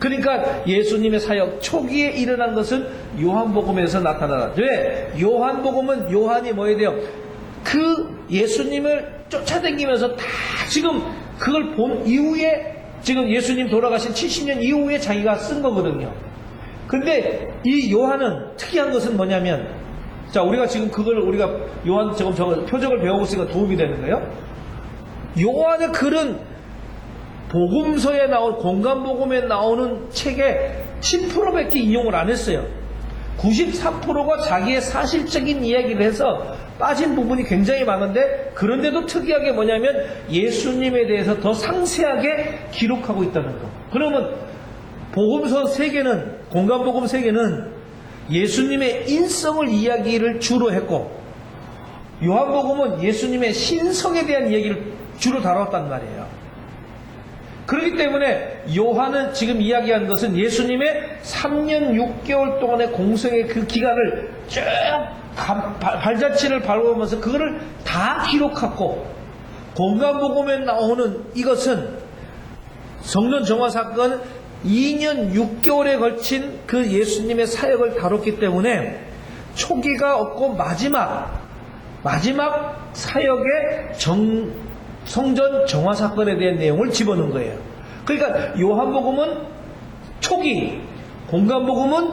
그러니까 예수님의 사역 초기에 일어난 것은 요한복음에서 나타나다. 왜? 요한복음은 요한이 뭐 해야 돼요? 그 예수님을 쫓아다니면서 다 지금 그걸 본 이후에 지금 예수님 돌아가신 70년 이후에 자기가 쓴 거거든요. 근데 이 요한은 특이한 것은 뭐냐면, 자, 우리가 지금 우리가 요한 지금 표적을 배우고 있으니까 도움이 되는 거예요. 요한의 글은 복음서에 공간복음에 나오는 책의 10%밖에 이용을 안 했어요. 93%가 자기의 사실적인 이야기를 해서 빠진 부분이 굉장히 많은데, 그런데도 특이하게 뭐냐면 예수님에 대해서 더 상세하게 기록하고 있다는 거. 그러면 복음서 3개는, 공간복음 3개는 예수님의 인성을 이야기를 주로 했고, 요한복음은 예수님의 신성에 대한 이야기를 주로 다뤘단 말이에요. 그렇기 때문에 요한은 지금 이야기한 것은 예수님의 3년 6개월 동안의 공생의 그 기간을 쭉 발자취를 밟아오면서 그거를 다 기록하고, 공간복음에 나오는 이것은 성전 정화 사건 2년 6개월에 걸친 그 예수님의 사역을 다뤘기 때문에 초기가 없고 마지막 사역의 성전 정화 사건에 대한 내용을 집어넣은 거예요. 그러니까 요한복음은 초기, 공간복음은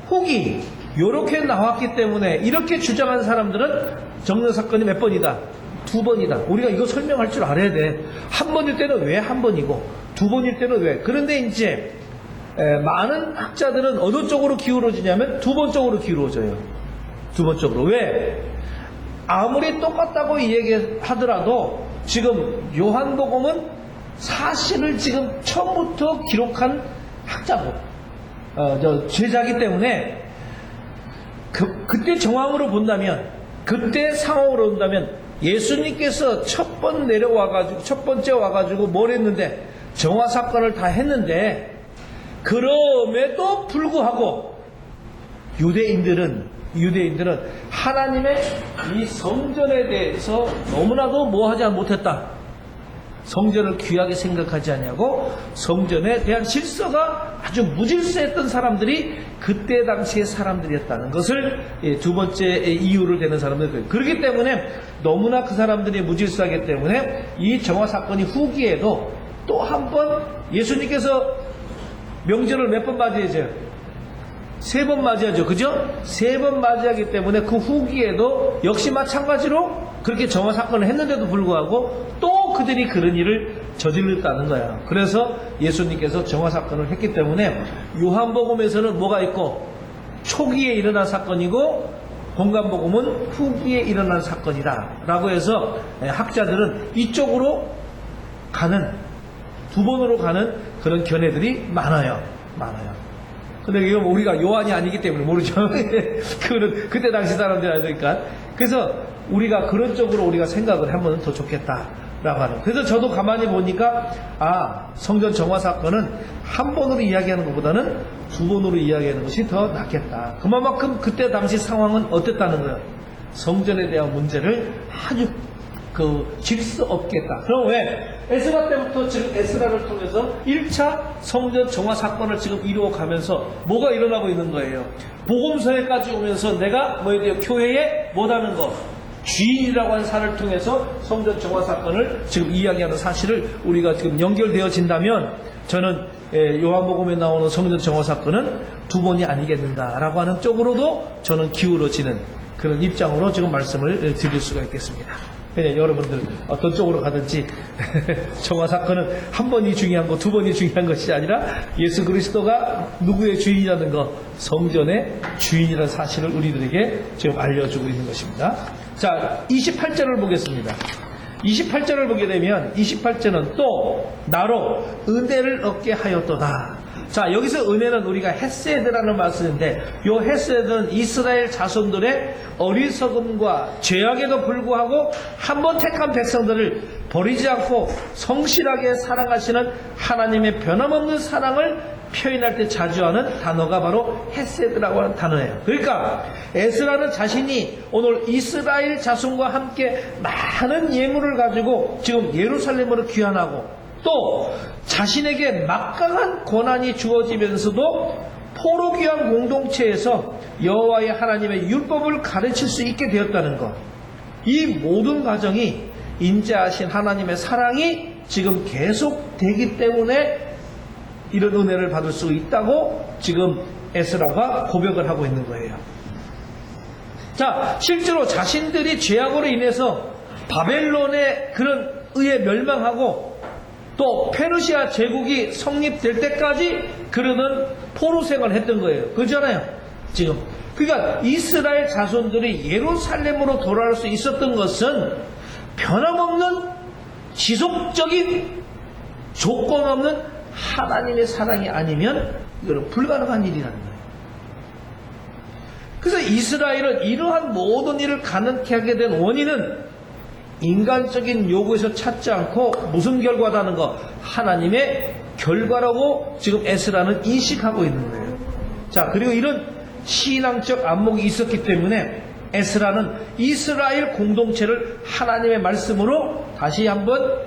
후기, 이렇게 나왔기 때문에 이렇게 주장한 사람들은 정령 사건이 몇 번이다? 두 번이다. 우리가 이거 설명할 줄 알아야 돼. 한 번일 때는 왜 한 번이고 두 번일 때는 왜. 그런데 이제 많은 학자들은 어느 쪽으로 기울어지냐면 두 번 쪽으로 기울어져요. 두 번 쪽으로. 왜? 아무리 똑같다고 얘기하더라도 지금 요한복음은 사실을 지금 처음부터 기록한 학자고 제자기 때문에 그때 정황으로 본다면, 그때 상황으로 본다면 예수님께서 첫 번째 와가지고 뭘 했는데, 정화 사건을 다 했는데, 그럼에도 불구하고 유대인들은 하나님의 이 성전에 대해서 너무나도 뭐하지 못했다. 성전을 귀하게 생각하지 않냐고, 성전에 대한 질서가 아주 무질서했던 사람들이 그때 당시의 사람들이었다는 것을 두 번째 이유를 대는 사람들. 그렇기 때문에 너무나 그 사람들이 무질서하기 때문에 이 정화 사건이 후기에도 또 한 번 예수님께서 명절을 몇 번 맞이하죠? 3번 맞이하죠. 그죠? 3번 맞이하기 때문에 그 후기에도 역시 마찬가지로 그렇게 정화 사건을 했는데도 불구하고 또 그들이 그런 일을 저질렀다는 거야. 그래서 예수님께서 정화 사건을 했기 때문에 요한복음에서는 뭐가 있고, 초기에 일어난 사건이고 공간복음은 후기에 일어난 사건이다 라고 해서 학자들은 이쪽으로 가는, 두 번으로 가는 그런 견해들이 많아요. 근데 이건 우리가 요한이 아니기 때문에 모르죠. 그거는 그때 당시 사람들이 아니니까. 그래서 우리가 그런 쪽으로 우리가 생각을 하면 더 좋겠다라고 하는. 그래서 저도 가만히 보니까 성전 정화 사건은 한 번으로 이야기하는 것보다는 두 번으로 이야기하는 것이 더 낫겠다. 그만큼 그때 당시 상황은 어땠다는 거예요. 성전에 대한 문제를 아주 질서 없게 했다. 그럼 왜? 에스라 때부터 지금 에스라를 통해서 1차 성전 정화 사건을 지금 이루어가면서 뭐가 일어나고 있는 거예요? 복음서에까지 오면서 내가 뭐에 대해 교회에 못하는 것, 주인이라고 하는 사를 통해서 성전 정화 사건을 지금 이야기하는 사실을 우리가 지금 연결되어진다면, 저는 요한복음에 나오는 성전 정화 사건은 두 번이 아니겠는가라고 하는 쪽으로도 저는 기울어지는 그런 입장으로 지금 말씀을 드릴 수가 있겠습니다. 그냥 여러분들 어떤 쪽으로 가든지 정화 사건은 한 번이 중요한 거, 두 번이 중요한 것이 아니라 예수 그리스도가 누구의 주인이라는 것, 성전의 주인이라는 사실을 우리들에게 지금 알려주고 있는 것입니다. 자, 28절을 보겠습니다. 28절을 보게 되면 28절은 또 나로 은혜를 얻게 하였도다. 자, 여기서 은혜는 우리가 헤세드라는 말을 쓰는데, 이 헤세드는 이스라엘 자손들의 어리석음과 죄악에도 불구하고 한 번 택한 백성들을 버리지 않고 성실하게 사랑하시는 하나님의 변함없는 사랑을 표현할 때 자주 하는 단어가 바로 헤세드라고 하는 단어예요. 그러니까 에스라는 자신이 오늘 이스라엘 자손과 함께 많은 예물을 가지고 지금 예루살렘으로 귀환하고, 또 자신에게 막강한 권한이 주어지면서도 포로귀환 공동체에서 여호와의 하나님의 율법을 가르칠 수 있게 되었다는 것, 이 모든 과정이 인자하신 하나님의 사랑이 지금 계속되기 때문에 이런 은혜를 받을 수 있다고 지금 에스라가 고백을 하고 있는 거예요. 자, 실제로 자신들이 죄악으로 인해서 바벨론의 그런 의에 멸망하고 또 페르시아 제국이 성립될 때까지 그러는 포로 생활을 했던 거예요. 그렇잖아요. 지금 그러니까 이스라엘 자손들이 예루살렘으로 돌아올 수 있었던 것은 변함없는 지속적인 조건 없는 하나님의 사랑이 아니면 이거는 불가능한 일이라는 거예요. 그래서 이스라엘은 이러한 모든 일을 가능케 하게 된 원인은 인간적인 요구에서 찾지 않고 무슨 결과라는 거, 하나님의 결과라고 지금 에스라는 인식하고 있는 거예요. 자, 그리고 이런 신앙적 안목이 있었기 때문에 에스라는 이스라엘 공동체를 하나님의 말씀으로 다시 한번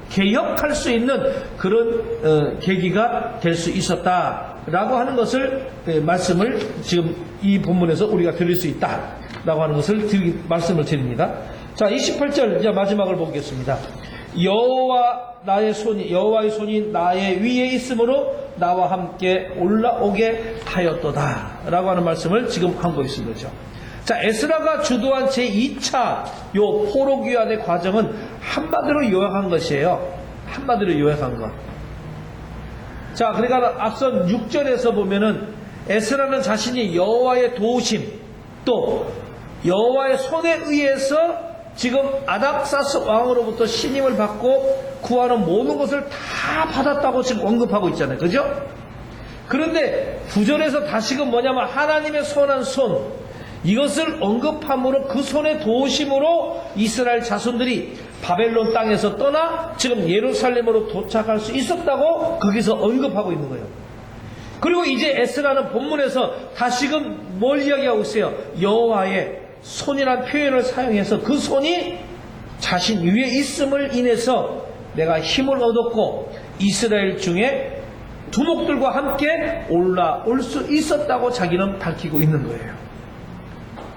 개혁할 수 있는 그런 계기가 될 수 있었다라고 하는 것을 말씀을 지금 이 본문에서 우리가 들을 수 있다라고 하는 것을 말씀을 드립니다. 자, 28절 이제 마지막을 보겠습니다. 여호와의 손이 나의 위에 있으므로 나와 함께 올라오게 하였도다 라고 하는 말씀을 지금 하고 있는 거죠. 자, 에스라가 주도한 제2차 요 포로귀환의 과정은 한마디로 요약한 것이에요. 한마디로 요약한 것. 자, 그러니까 앞선 6절에서 보면은 에스라는 자신이 여호와의 도우심, 또 여호와의 손에 의해서 지금 아닥사스 왕으로부터 신임을 받고 구하는 모든 것을 다 받았다고 지금 언급하고 있잖아요. 그죠? 그런데 9절에서 다시금 뭐냐면 하나님의 선한 손, 이것을 언급함으로 그 손의 도우심으로 이스라엘 자손들이 바벨론 땅에서 떠나 지금 예루살렘으로 도착할 수 있었다고 거기서 언급하고 있는 거예요. 그리고 이제 에스라는 본문에서 다시금 뭘 이야기하고 있어요? 여호와의 손이라는 표현을 사용해서 그 손이 자신 위에 있음을 인해서 내가 힘을 얻었고 이스라엘 중에 두목들과 함께 올라올 수 있었다고 자기는 밝히고 있는 거예요.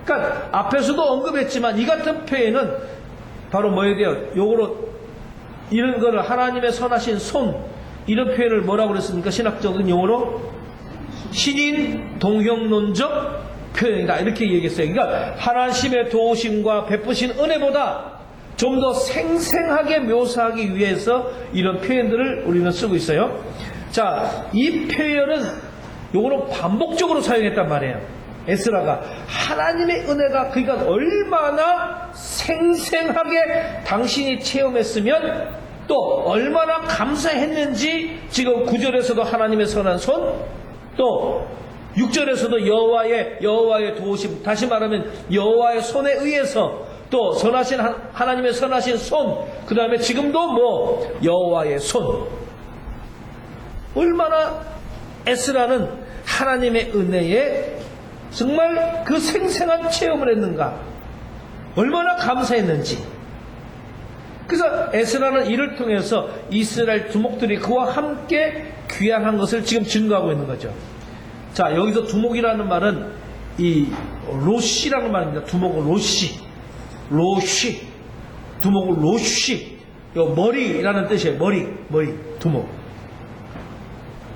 그러니까 앞에서도 언급했지만 이 같은 표현은 바로 뭐에 대해요? 요거로 이런 거를 하나님의 선하신 손, 이런 표현을 뭐라고 그랬습니까? 신학적인 용어로 신인 동형론적 표현이다 이렇게 얘기했어요. 그러니까 하나님의 도우심과 베푸신 은혜보다 좀 더 생생하게 묘사하기 위해서 이런 표현들을 우리는 쓰고 있어요. 자, 이 표현은 요거는 반복적으로 사용했단 말이에요. 에스라가 하나님의 은혜가 그러니까 얼마나 생생하게 당신이 체험했으면 또 얼마나 감사했는지 지금 9절에서도 하나님의 선한 손, 또 6절에서도 여호와의 도우심, 다시 말하면 여호와의 손에 의해서 또 선하신 하나님의 선하신 손, 그 다음에 지금도 뭐 여호와의 손. 얼마나 에스라는 하나님의 은혜에 정말 그 생생한 체험을 했는가, 얼마나 감사했는지. 그래서 에스라는 이를 통해서 이스라엘 두목들이 그와 함께 귀향한 것을 지금 증거하고 있는 거죠. 자, 여기서 두목이라는 말은 이 로시라는 말입니다. 두목은 로시, 두목은 로시, 머리라는 뜻이에요. 머리, 두목.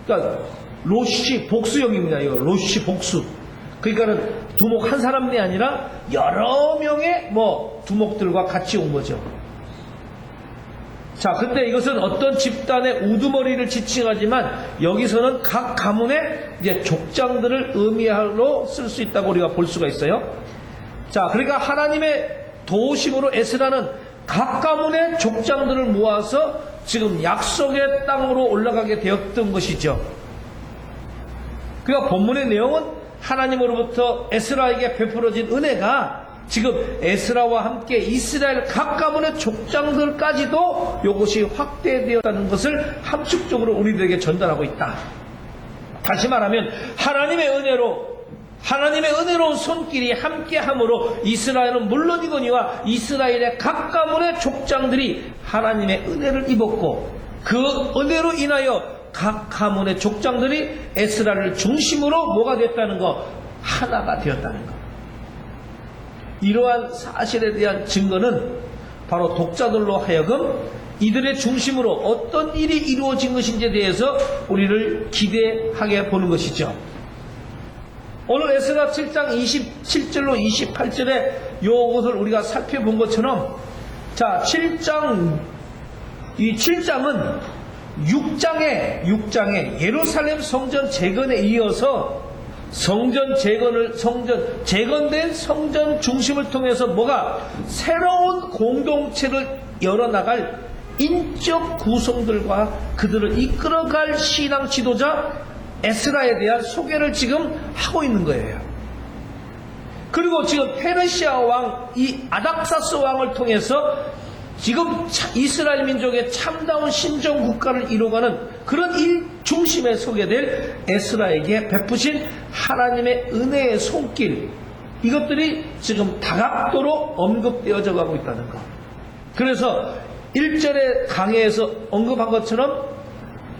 그러니까 로시 복수형입니다. 이거 로시 복수. 그러니까는 두목 한 사람이 아니라 여러 명의 두목들과 같이 온 거죠. 자, 근데 이것은 어떤 집단의 우두머리를 지칭하지만 여기서는 각 가문의 이제 족장들을 의미하러 쓸 수 있다고 우리가 볼 수가 있어요. 자, 그러니까 하나님의 도우심으로 에스라는 각 가문의 족장들을 모아서 지금 약속의 땅으로 올라가게 되었던 것이죠. 그러니까 본문의 내용은 하나님으로부터 에스라에게 베풀어진 은혜가 지금 에스라와 함께 이스라엘 각 가문의 족장들까지도 이것이 확대되었다는 것을 함축적으로 우리들에게 전달하고 있다. 다시 말하면 하나님의 은혜로운 손길이 함께함으로 이스라엘은 물론이거니와 이스라엘의 각 가문의 족장들이 하나님의 은혜를 입었고 그 은혜로 인하여 각 가문의 족장들이 에스라를 중심으로 뭐가 됐다는 것, 하나가 되었다는 것. 이러한 사실에 대한 증거는 바로 독자들로 하여금 이들의 중심으로 어떤 일이 이루어진 것인지에 대해서 우리를 기대하게 보는 것이죠. 오늘 에스라 7장 27절로 28절에 이것을 우리가 살펴본 것처럼, 자, 7장은 6장에 예루살렘 성전 재건에 이어서 재건된 성전 중심을 통해서 뭐가 새로운 공동체를 열어나갈 인적 구성들과 그들을 이끌어갈 신앙 지도자 에스라에 대한 소개를 지금 하고 있는 거예요. 그리고 지금 페르시아 왕, 이 아닥사스 왕을 통해서 지금 이스라엘 민족의 참다운 신정 국가를 이루어가는 그런 일 중심에 서게 될 에스라에게 베푸신 하나님의 은혜의 손길, 이것들이 지금 다각도로 언급되어져 가고 있다는 것. 그래서 1절의 강해에서 언급한 것처럼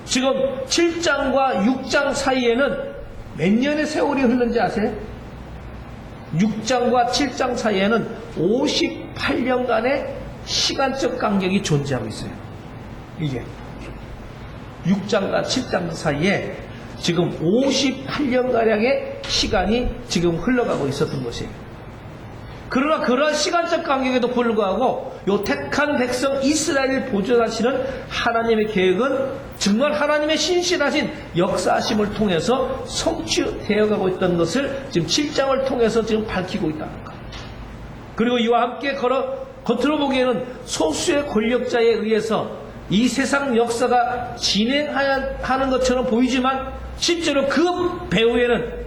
지금 7장과 6장 사이에는 몇 년의 세월이 흐르는지 아세요? 6장과 7장 사이에는 58년간의 시간적 간격이 존재하고 있어요. 이게 6장과 7장 사이에 지금 58년가량의 시간이 지금 흘러가고 있었던 것이에요. 그러나 그러한 시간적 간격에도 불구하고 요 택한 백성 이스라엘을 보존하시는 하나님의 계획은 정말 하나님의 신실하신 역사하심을 통해서 성취되어 가고 있던 것을 지금 7장을 통해서 지금 밝히고 있다는 것. 그리고 이와 함께 겉으로 보기에는 소수의 권력자에 의해서 이 세상 역사가 진행하는 것처럼 보이지만 실제로 그 배후에는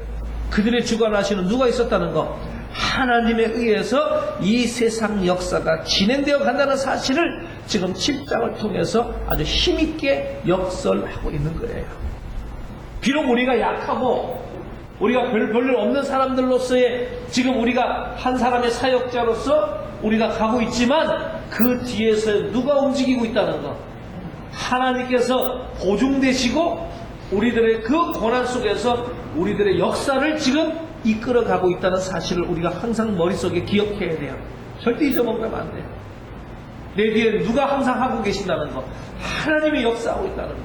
그들의 주관하시는 누가 있었다는 것, 하나님에 의해서 이 세상 역사가 진행되어 간다는 사실을 지금 7장을 통해서 아주 힘있게 역설하고 있는 거예요. 비록 우리가 약하고 우리가 별일 없는 사람들로서의 지금 우리가 한 사람의 사역자로서 우리가 가고 있지만 그 뒤에서 누가 움직이고 있다는 것, 하나님께서 보증되시고 우리들의 그 고난 속에서 우리들의 역사를 지금 이끌어가고 있다는 사실을 우리가 항상 머릿속에 기억해야 돼요. 절대 잊어먹으면 안 돼요. 내 뒤에 누가 항상 하고 계신다는 거, 하나님이 역사하고 있다는 거.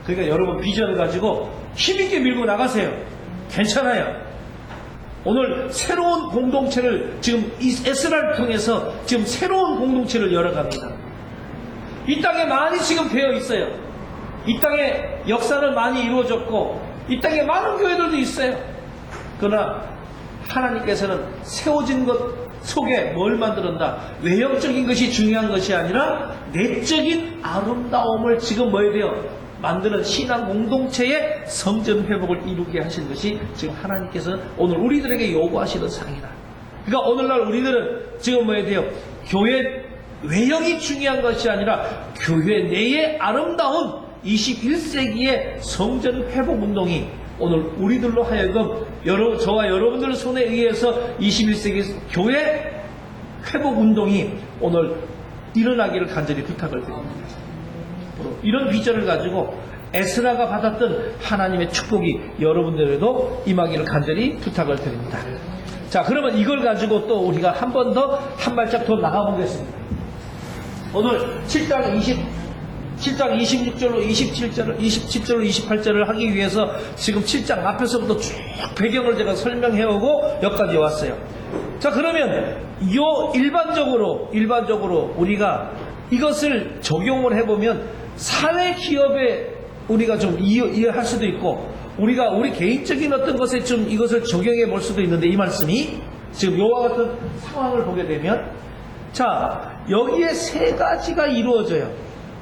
그러니까 여러분 비전을 가지고 힘있게 밀고 나가세요. 괜찮아요. 오늘 새로운 공동체를 지금 이 에스라를 통해서 지금 새로운 공동체를 열어갑니다. 이 땅에 많이 지금 되어 있어요. 이 땅에 역사는 많이 이루어졌고 이 땅에 많은 교회들도 있어요. 그러나 하나님께서는 세워진 것 속에 뭘 만들었다? 외형적인 것이 중요한 것이 아니라 내적인 아름다움을 지금 뭐에 대해 만드는 신앙 공동체의 성전 회복을 이루게 하신 것이 지금 하나님께서는 오늘 우리들에게 요구하시는 사항이다. 그러니까 오늘날 우리들은 지금 뭐에 대해 교회 외형이 중요한 것이 아니라 교회 내의 아름다운 21세기의 성전 회복 운동이 오늘 우리들로 하여금 저와 여러분들 손에 의해서 21세기 교회 회복 운동이 오늘 일어나기를 간절히 부탁을 드립니다. 이런 비전을 가지고 에스라가 받았던 하나님의 축복이 여러분들에도 임하기를 간절히 부탁을 드립니다. 자, 그러면 이걸 가지고 또 우리가 한 번 더 한 발짝 더 나가보겠습니다. 오늘 7장 26절로 27절로 28절을 하기 위해서 지금 7장 앞에서부터 쭉 배경을 제가 설명해오고 여기까지 왔어요. 자, 그러면 일반적으로 우리가 이것을 적용을 해보면 사회 기업에 우리가 좀 이해할 수도 있고 우리 개인적인 어떤 것에 좀 이것을 적용해 볼 수도 있는데 이 말씀이 지금 요와 같은 상황을 보게 되면 자, 여기에 세 가지가 이루어져요.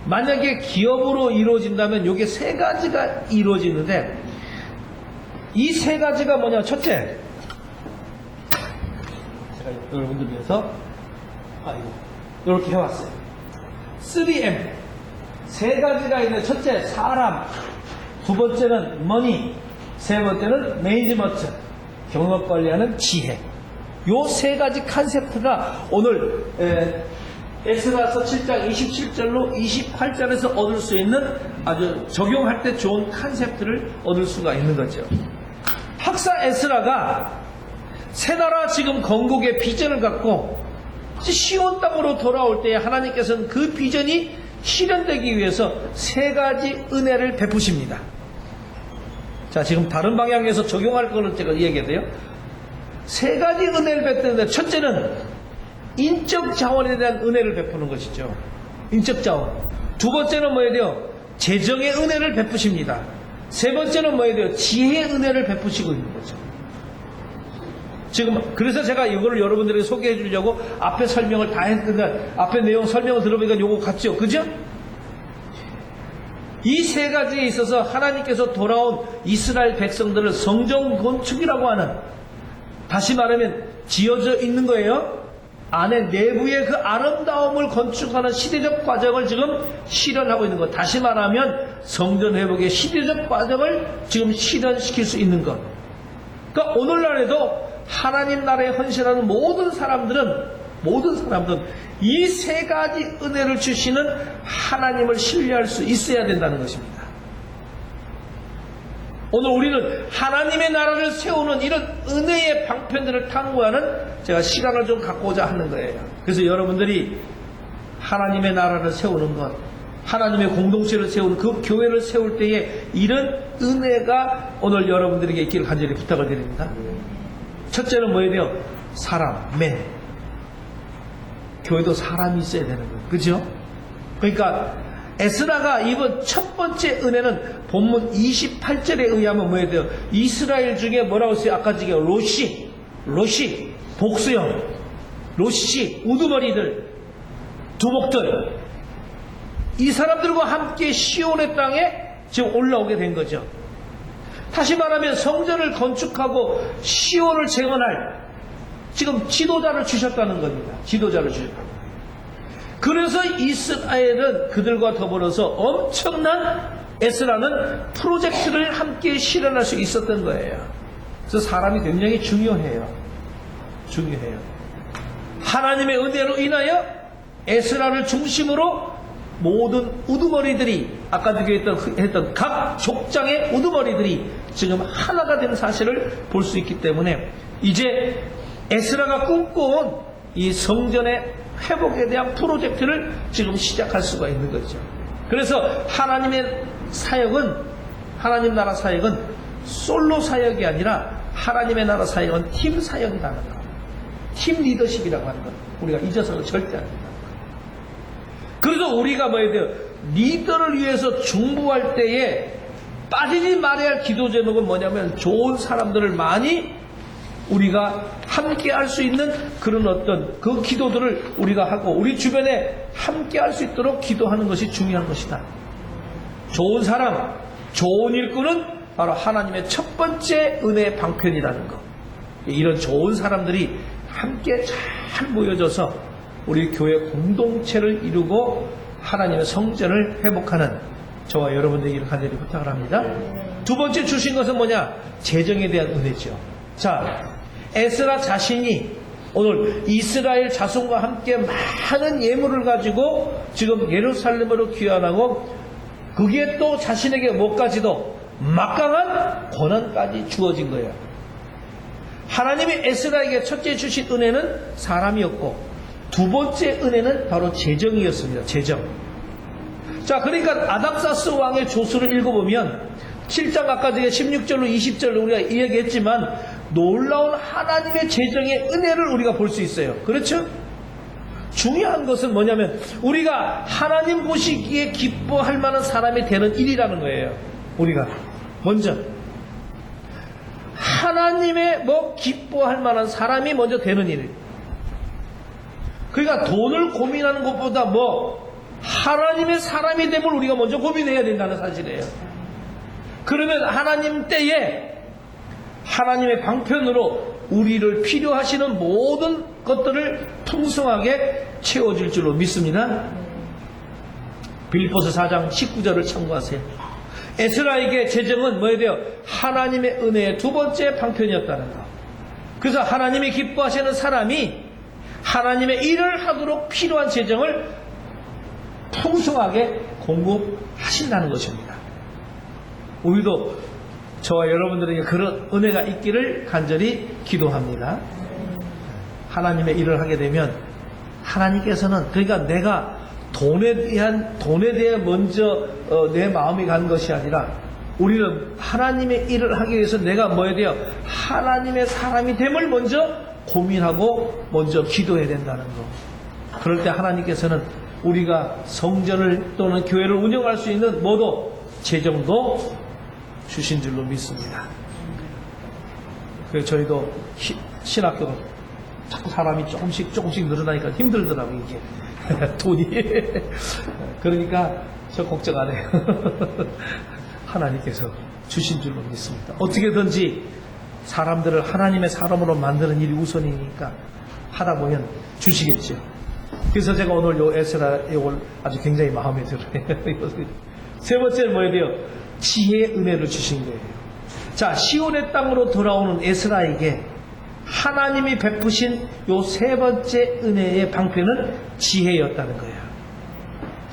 만약에 기업으로 이루어진다면 여기에 세 가지가 이루어지는데 이 세 가지가 뭐냐? 첫째, 제가 여러분들 위해서 이렇게 해왔어요. 3M 세 가지가 있는데 첫째 사람, 두 번째는 머니, 세 번째는 매니지먼트, 경업 관리하는 지혜. 요 세 가지 컨셉트가 오늘 에스라서 7장 27절로 28절에서 얻을 수 있는 아주 적용할 때 좋은 컨셉트를 얻을 수가 있는 거죠. 학사 에스라가 새 나라 지금 건국의 비전을 갖고 시온 땅으로 돌아올 때에 하나님께서는 그 비전이 실현되기 위해서 세 가지 은혜를 베푸십니다. 자, 지금 다른 방향에서 적용할 거는 제가 얘기해야 돼요. 세 가지 은혜를 베푸는데 첫째는 인적 자원에 대한 은혜를 베푸는 것이죠. 인적 자원. 두 번째는 뭐예요? 돼요? 재정의 은혜를 베푸십니다. 세 번째는 뭐예요? 돼요? 지혜의 은혜를 베푸시고 있는 거죠. 지금 그래서 제가 이거를 여러분들에게 소개해 주려고 앞에 설명을 다 했는데 앞에 내용 설명을 들어보니까 요거 같죠? 그죠? 이 세 가지에 있어서 하나님께서 돌아온 이스라엘 백성들을 성전 건축이라고 하는, 다시 말하면 지어져 있는 거예요. 안에 내부의 그 아름다움을 건축하는 시대적 과정을 지금 실현하고 있는 것. 다시 말하면 성전 회복의 시대적 과정을 지금 실현시킬 수 있는 것. 그러니까 오늘날에도 하나님 나라에 헌신하는 모든 사람들은 이 세 가지 은혜를 주시는 하나님을 신뢰할 수 있어야 된다는 것입니다. 오늘 우리는 하나님의 나라를 세우는 이런 은혜의 방편들을 탐구하는 제가 시간을 좀 갖고자 하는 거예요. 그래서 여러분들이 하나님의 나라를 세우는 것, 하나님의 공동체를 세우는 그 교회를 세울 때에 이런 은혜가 오늘 여러분들에게 있기를 간절히 부탁을 드립니다. 첫째는 뭐예요? 사람, 맨. 교회도 사람이 있어야 되는 거예요. 그죠? 그러니까 에스라가 이번 첫 번째 은혜는 본문 28절에 의하면 뭐예요? 돼요? 이스라엘 중에 뭐라고 써요? 아까 지금 로시, 복수형. 로시, 우두머리들, 두목들, 이 사람들과 함께 시온의 땅에 지금 올라오게 된 거죠. 다시 말하면 성전을 건축하고 시온을 재건할 지금 지도자를 주셨다는 겁니다. 지도자를 주셨다. 그래서 이스라엘은 그들과 더불어서 엄청난 에스라는 프로젝트를 함께 실현할 수 있었던 거예요. 그래서 사람이 굉장히 중요해요. 하나님의 은혜로 인하여 에스라를 중심으로 모든 우두머리들이 아까 했던 각 족장의 우두머리들이 지금 하나가 된 사실을 볼 수 있기 때문에 이제 에스라가 꿈꿔온 이 성전의 회복에 대한 프로젝트를 지금 시작할 수가 있는 거죠. 그래서 하나님의 사역은, 하나님 나라 사역은 솔로 사역이 아니라 하나님의 나라 사역은 팀 사역이라는 거, 팀 리더십이라고 하는 것 우리가 잊어서는 절대 안 된다. 그래서 우리가 뭐야 돼요? 리더를 위해서 중보할 때에 빠지지 말아야 할 기도 제목은 뭐냐면 좋은 사람들을 많이 우리가 함께 할 수 있는 그런 어떤 그 기도들을 우리가 하고 우리 주변에 함께 할 수 있도록 기도하는 것이 중요한 것이다. 좋은 사람, 좋은 일꾼은 바로 하나님의 첫 번째 은혜의 방편이라는 것. 이런 좋은 사람들이 함께 잘 모여져서 우리 교회 공동체를 이루고 하나님의 성전을 회복하는 저와 여러분들에게 간절히 부탁을 합니다. 두 번째 주신 것은 뭐냐? 재정에 대한 은혜죠. 자, 에스라 자신이 오늘 이스라엘 자손과 함께 많은 예물을 가지고 지금 예루살렘으로 귀환하고 그게 또 자신에게 뭐까지도 막강한 권한까지 주어진 거예요. 하나님이 에스라에게 첫째 주신 은혜는 사람이었고 두 번째 은혜는 바로 재정이었습니다. 재정. 자, 그러니까 아닥사스 왕의 조서를 읽어보면 7장 아까 전에 16절로 20절로 우리가 이야기했지만 놀라운 하나님의 재정의 은혜를 우리가 볼 수 있어요. 그렇죠? 중요한 것은 뭐냐면 우리가 하나님 보시기에 기뻐할 만한 사람이 되는 일이라는 거예요. 우리가 먼저 하나님의 기뻐할 만한 사람이 먼저 되는 일. 그러니까 돈을 고민하는 것보다 하나님의 사람이 됨을 우리가 먼저 고민해야 된다는 사실이에요. 그러면 하나님 때에 하나님의 방편으로 우리를 필요하시는 모든 것들을 풍성하게 채워줄 줄로 믿습니다. 빌립보서 4장 19절을 참고하세요. 에스라에게 재정은 뭐에 대해 하나님의 은혜의 두 번째 방편이었다는 것. 그래서 하나님이 기뻐하시는 사람이 하나님의 일을 하도록 필요한 재정을 풍성하게 공급하신다는 것입니다. 우리도 저와 여러분들에게 그런 은혜가 있기를 간절히 기도합니다. 하나님의 일을 하게 되면 하나님께서는 그러니까 내가 돈에 대해 먼저 내 마음이 간 것이 아니라 우리는 하나님의 일을 하기 위해서 내가 뭐에 대해 하나님의 사람이 됨을 먼저 고민하고 먼저 기도해야 된다는 것. 그럴 때 하나님께서는 우리가 성전을 또는 교회를 운영할 수 있는 모두 재정도 주신 줄로 믿습니다. 그래서 저희도 신학교가 자꾸 사람이 조금씩 늘어나니까 힘들더라고요, 이게. 돈이. 그러니까 저 걱정 안 해요. 하나님께서 주신 줄로 믿습니다. 어떻게든지 사람들을 하나님의 사람으로 만드는 일이 우선이니까 하다 보면 주시겠죠. 그래서 제가 오늘 요 에스라의 올 아주 굉장히 마음에 들어요. 세 번째는 뭐예요? 돼요? 지혜의 은혜를 주신 거예요. 자, 시온의 땅으로 돌아오는 에스라에게 하나님이 베푸신 요 세 번째 은혜의 방편은 지혜였다는 거예요.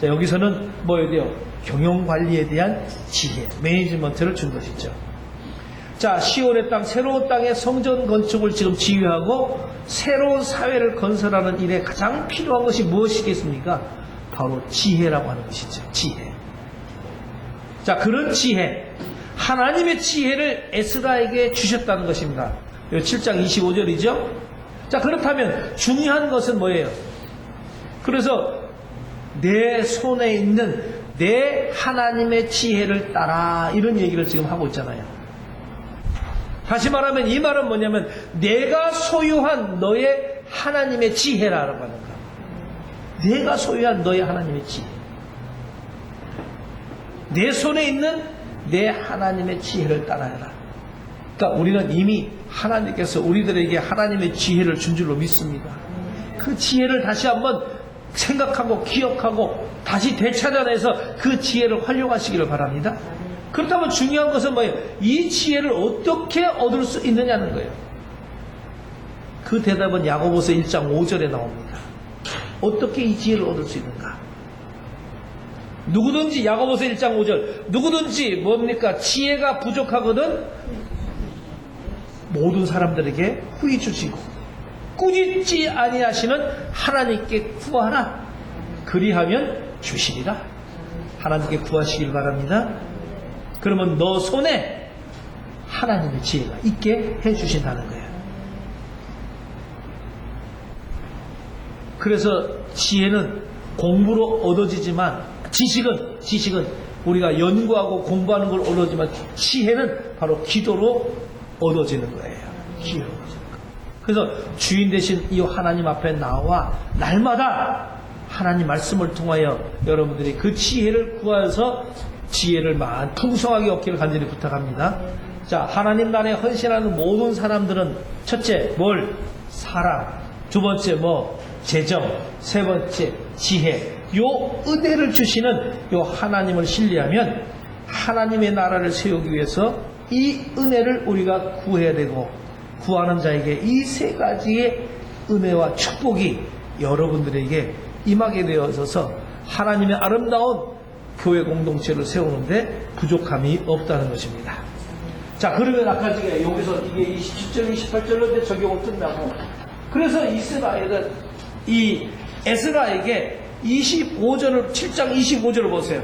자, 여기서는 뭐예요? 돼요? 경영관리에 대한 지혜, 매니지먼트를 준 것이죠. 자, 시온의 땅, 새로운 땅의 성전 건축을 지금 지휘하고 새로운 사회를 건설하는 일에 가장 필요한 것이 무엇이겠습니까? 바로 지혜라고 하는 것이죠. 지혜. 자, 그런 지혜, 하나님의 지혜를 에스라에게 주셨다는 것입니다. 7장 25절이죠. 자, 그렇다면 중요한 것은 뭐예요? 그래서 내 손에 있는 내 하나님의 지혜를 따라, 이런 얘기를 지금 하고 있잖아요. 다시 말하면 이 말은 뭐냐면 내가 소유한 너의 하나님의 지혜라고 하는 것. 내가 소유한 너의 하나님의 지혜. 내 손에 있는 내 하나님의 지혜를 따라해라. 그러니까 우리는 이미 하나님께서 우리들에게 하나님의 지혜를 준 줄로 믿습니다. 그 지혜를 다시 한번 생각하고 기억하고 다시 되찾아내서 그 지혜를 활용하시기를 바랍니다. 그렇다면 중요한 것은 뭐예요? 이 지혜를 어떻게 얻을 수 있느냐는 거예요. 그 대답은 야고보서 1장 5절에 나옵니다. 어떻게 이 지혜를 얻을 수 있는가? 누구든지 야고보서 1장 5절 누구든지 뭡니까? 지혜가 부족하거든 모든 사람들에게 후히 주시고 꾸짖지 아니하시는 하나님께 구하라. 그리하면 주시리라. 하나님께 구하시길 바랍니다. 그러면 너 손에 하나님의 지혜가 있게 해주신다는 거예요. 그래서 지혜는 공부로 얻어지지만 지식은 우리가 연구하고 공부하는 걸 얻어지만 지혜는 바로 기도로 얻어지는 거예요. 기도로 얻어지는 거예요. 그래서 주인 되신 이 하나님 앞에 나와 날마다 하나님 말씀을 통하여 여러분들이 그 지혜를 구하여서 지혜를 풍성하게 얻기를 간절히 부탁합니다. 자, 하나님 나라에 헌신하는 모든 사람들은 첫째 뭘? 사랑. 두 번째 재정. 세 번째 지혜. 요 은혜를 주시는 요 하나님을 신뢰하면 하나님의 나라를 세우기 위해서 이 은혜를 우리가 구해야 되고 구하는 자에게 이 세 가지의 은혜와 축복이 여러분들에게 임하게 되어서 하나님의 아름다운 교회 공동체를 세우는데 부족함이 없다는 것입니다. 자, 그러면 아까 여기서 이게 27절, 28절로 적용을 끝나고 그래서 이스라엘은 이 에스라에게 25절을 7장 25절을 보세요.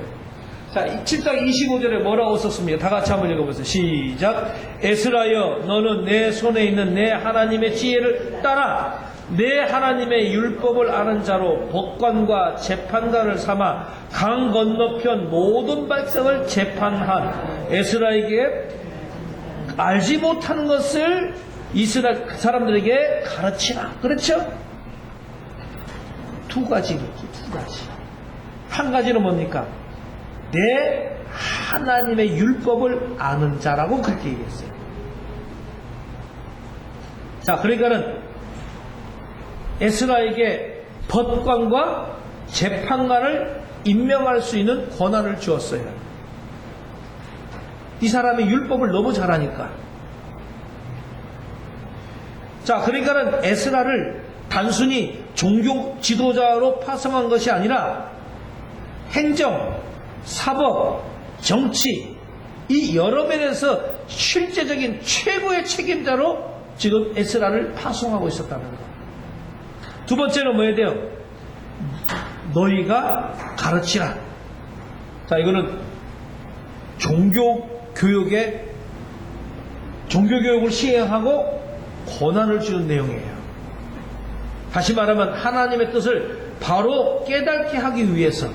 자, 7장 25절에 뭐라고 썼습니까? 다 같이 한번 읽어보세요. 시작. 에스라여 너는 내 손에 있는 내 하나님의 지혜를 따라 내 하나님의 율법을 아는 자로 법관과 재판관을 삼아 강 건너편 모든 백성을 재판한 에스라에게 알지 못하는 것을 이스라엘 사람들에게 가르치라. 그렇죠? 두 가지. 한 가지는 뭡니까? 내 하나님의 율법을 아는 자라고 그렇게 얘기했어요. 자, 그러니까는 에스라에게 법관과 재판관을 임명할 수 있는 권한을 주었어요. 이 사람이 율법을 너무 잘하니까. 자, 그러니까는 에스라를 단순히 종교 지도자로 파송한 것이 아니라 행정, 사법, 정치 이 여러 면에서 실제적인 최고의 책임자로 지금 에스라를 파송하고 있었다는 것. 두 번째는 뭐해야 돼요? 너희가 가르치라. 자, 이거는 종교교육을 시행하고 권한을 주는 내용이에요. 다시 말하면 하나님의 뜻을 바로 깨닫게 하기 위해서.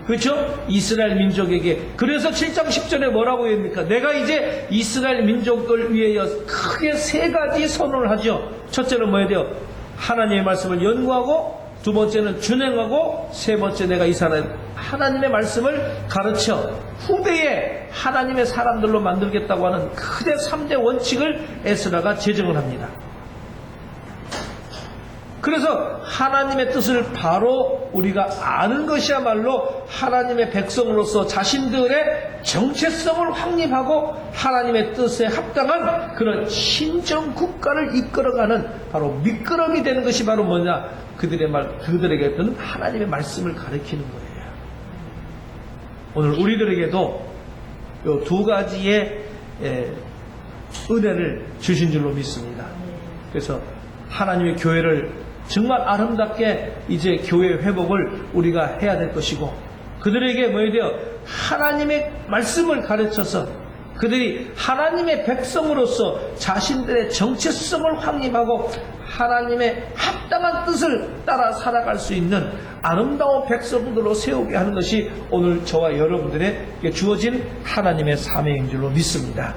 그렇죠? 이스라엘 민족에게. 그래서 7장 10절에 뭐라고 합니까? 내가 이제 이스라엘 민족을 위하여 크게 세 가지 선언을 하죠. 첫째는 뭐해야 돼요? 하나님의 말씀을 연구하고, 두 번째는 준행하고, 세 번째 내가 이 사람 하나님의 말씀을 가르쳐 후대에 하나님의 사람들로 만들겠다고 하는 크게 3대 원칙을 에스라가 제정을 합니다. 그래서 하나님의 뜻을 바로 우리가 아는 것이야말로 하나님의 백성으로서 자신들의 정체성을 확립하고 하나님의 뜻에 합당한 그런 신정 국가를 이끌어가는 바로 미끄럼이 되는 것이 바로 뭐냐? 그들에게 어떤 하나님의 말씀을 가르치는 거예요. 오늘 우리들에게도 이 두 가지의 은혜를 주신 줄로 믿습니다. 그래서 하나님의 교회를 정말 아름답게 이제 교회 회복을 우리가 해야 될 것이고, 그들에게 뭐에 대해 하나님의 말씀을 가르쳐서 그들이 하나님의 백성으로서 자신들의 정체성을 확립하고 하나님의 합당한 뜻을 따라 살아갈 수 있는 아름다운 백성들로 세우게 하는 것이 오늘 저와 여러분들에게 주어진 하나님의 사명인 줄로 믿습니다.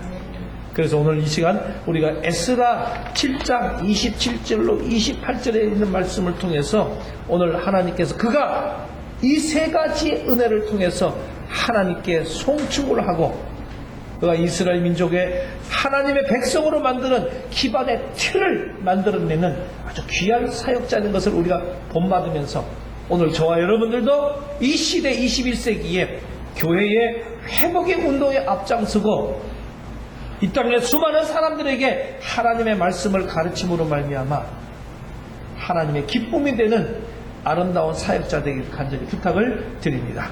그래서 오늘 이 시간 우리가 에스라 7장 27절로 28절에 있는 말씀을 통해서 오늘 하나님께서 그가 이 세 가지의 은혜를 통해서 하나님께 송축을 하고 그가 이스라엘 민족의 하나님의 백성으로 만드는 기반의 틀을 만들어내는 아주 귀한 사역자인 것을 우리가 본받으면서 오늘 저와 여러분들도 이 시대 21세기에 교회의 회복의 운동에 앞장서고 이 땅의 수많은 사람들에게 하나님의 말씀을 가르침으로 말미암아 하나님의 기쁨이 되는 아름다운 사역자 되길 간절히 부탁을 드립니다.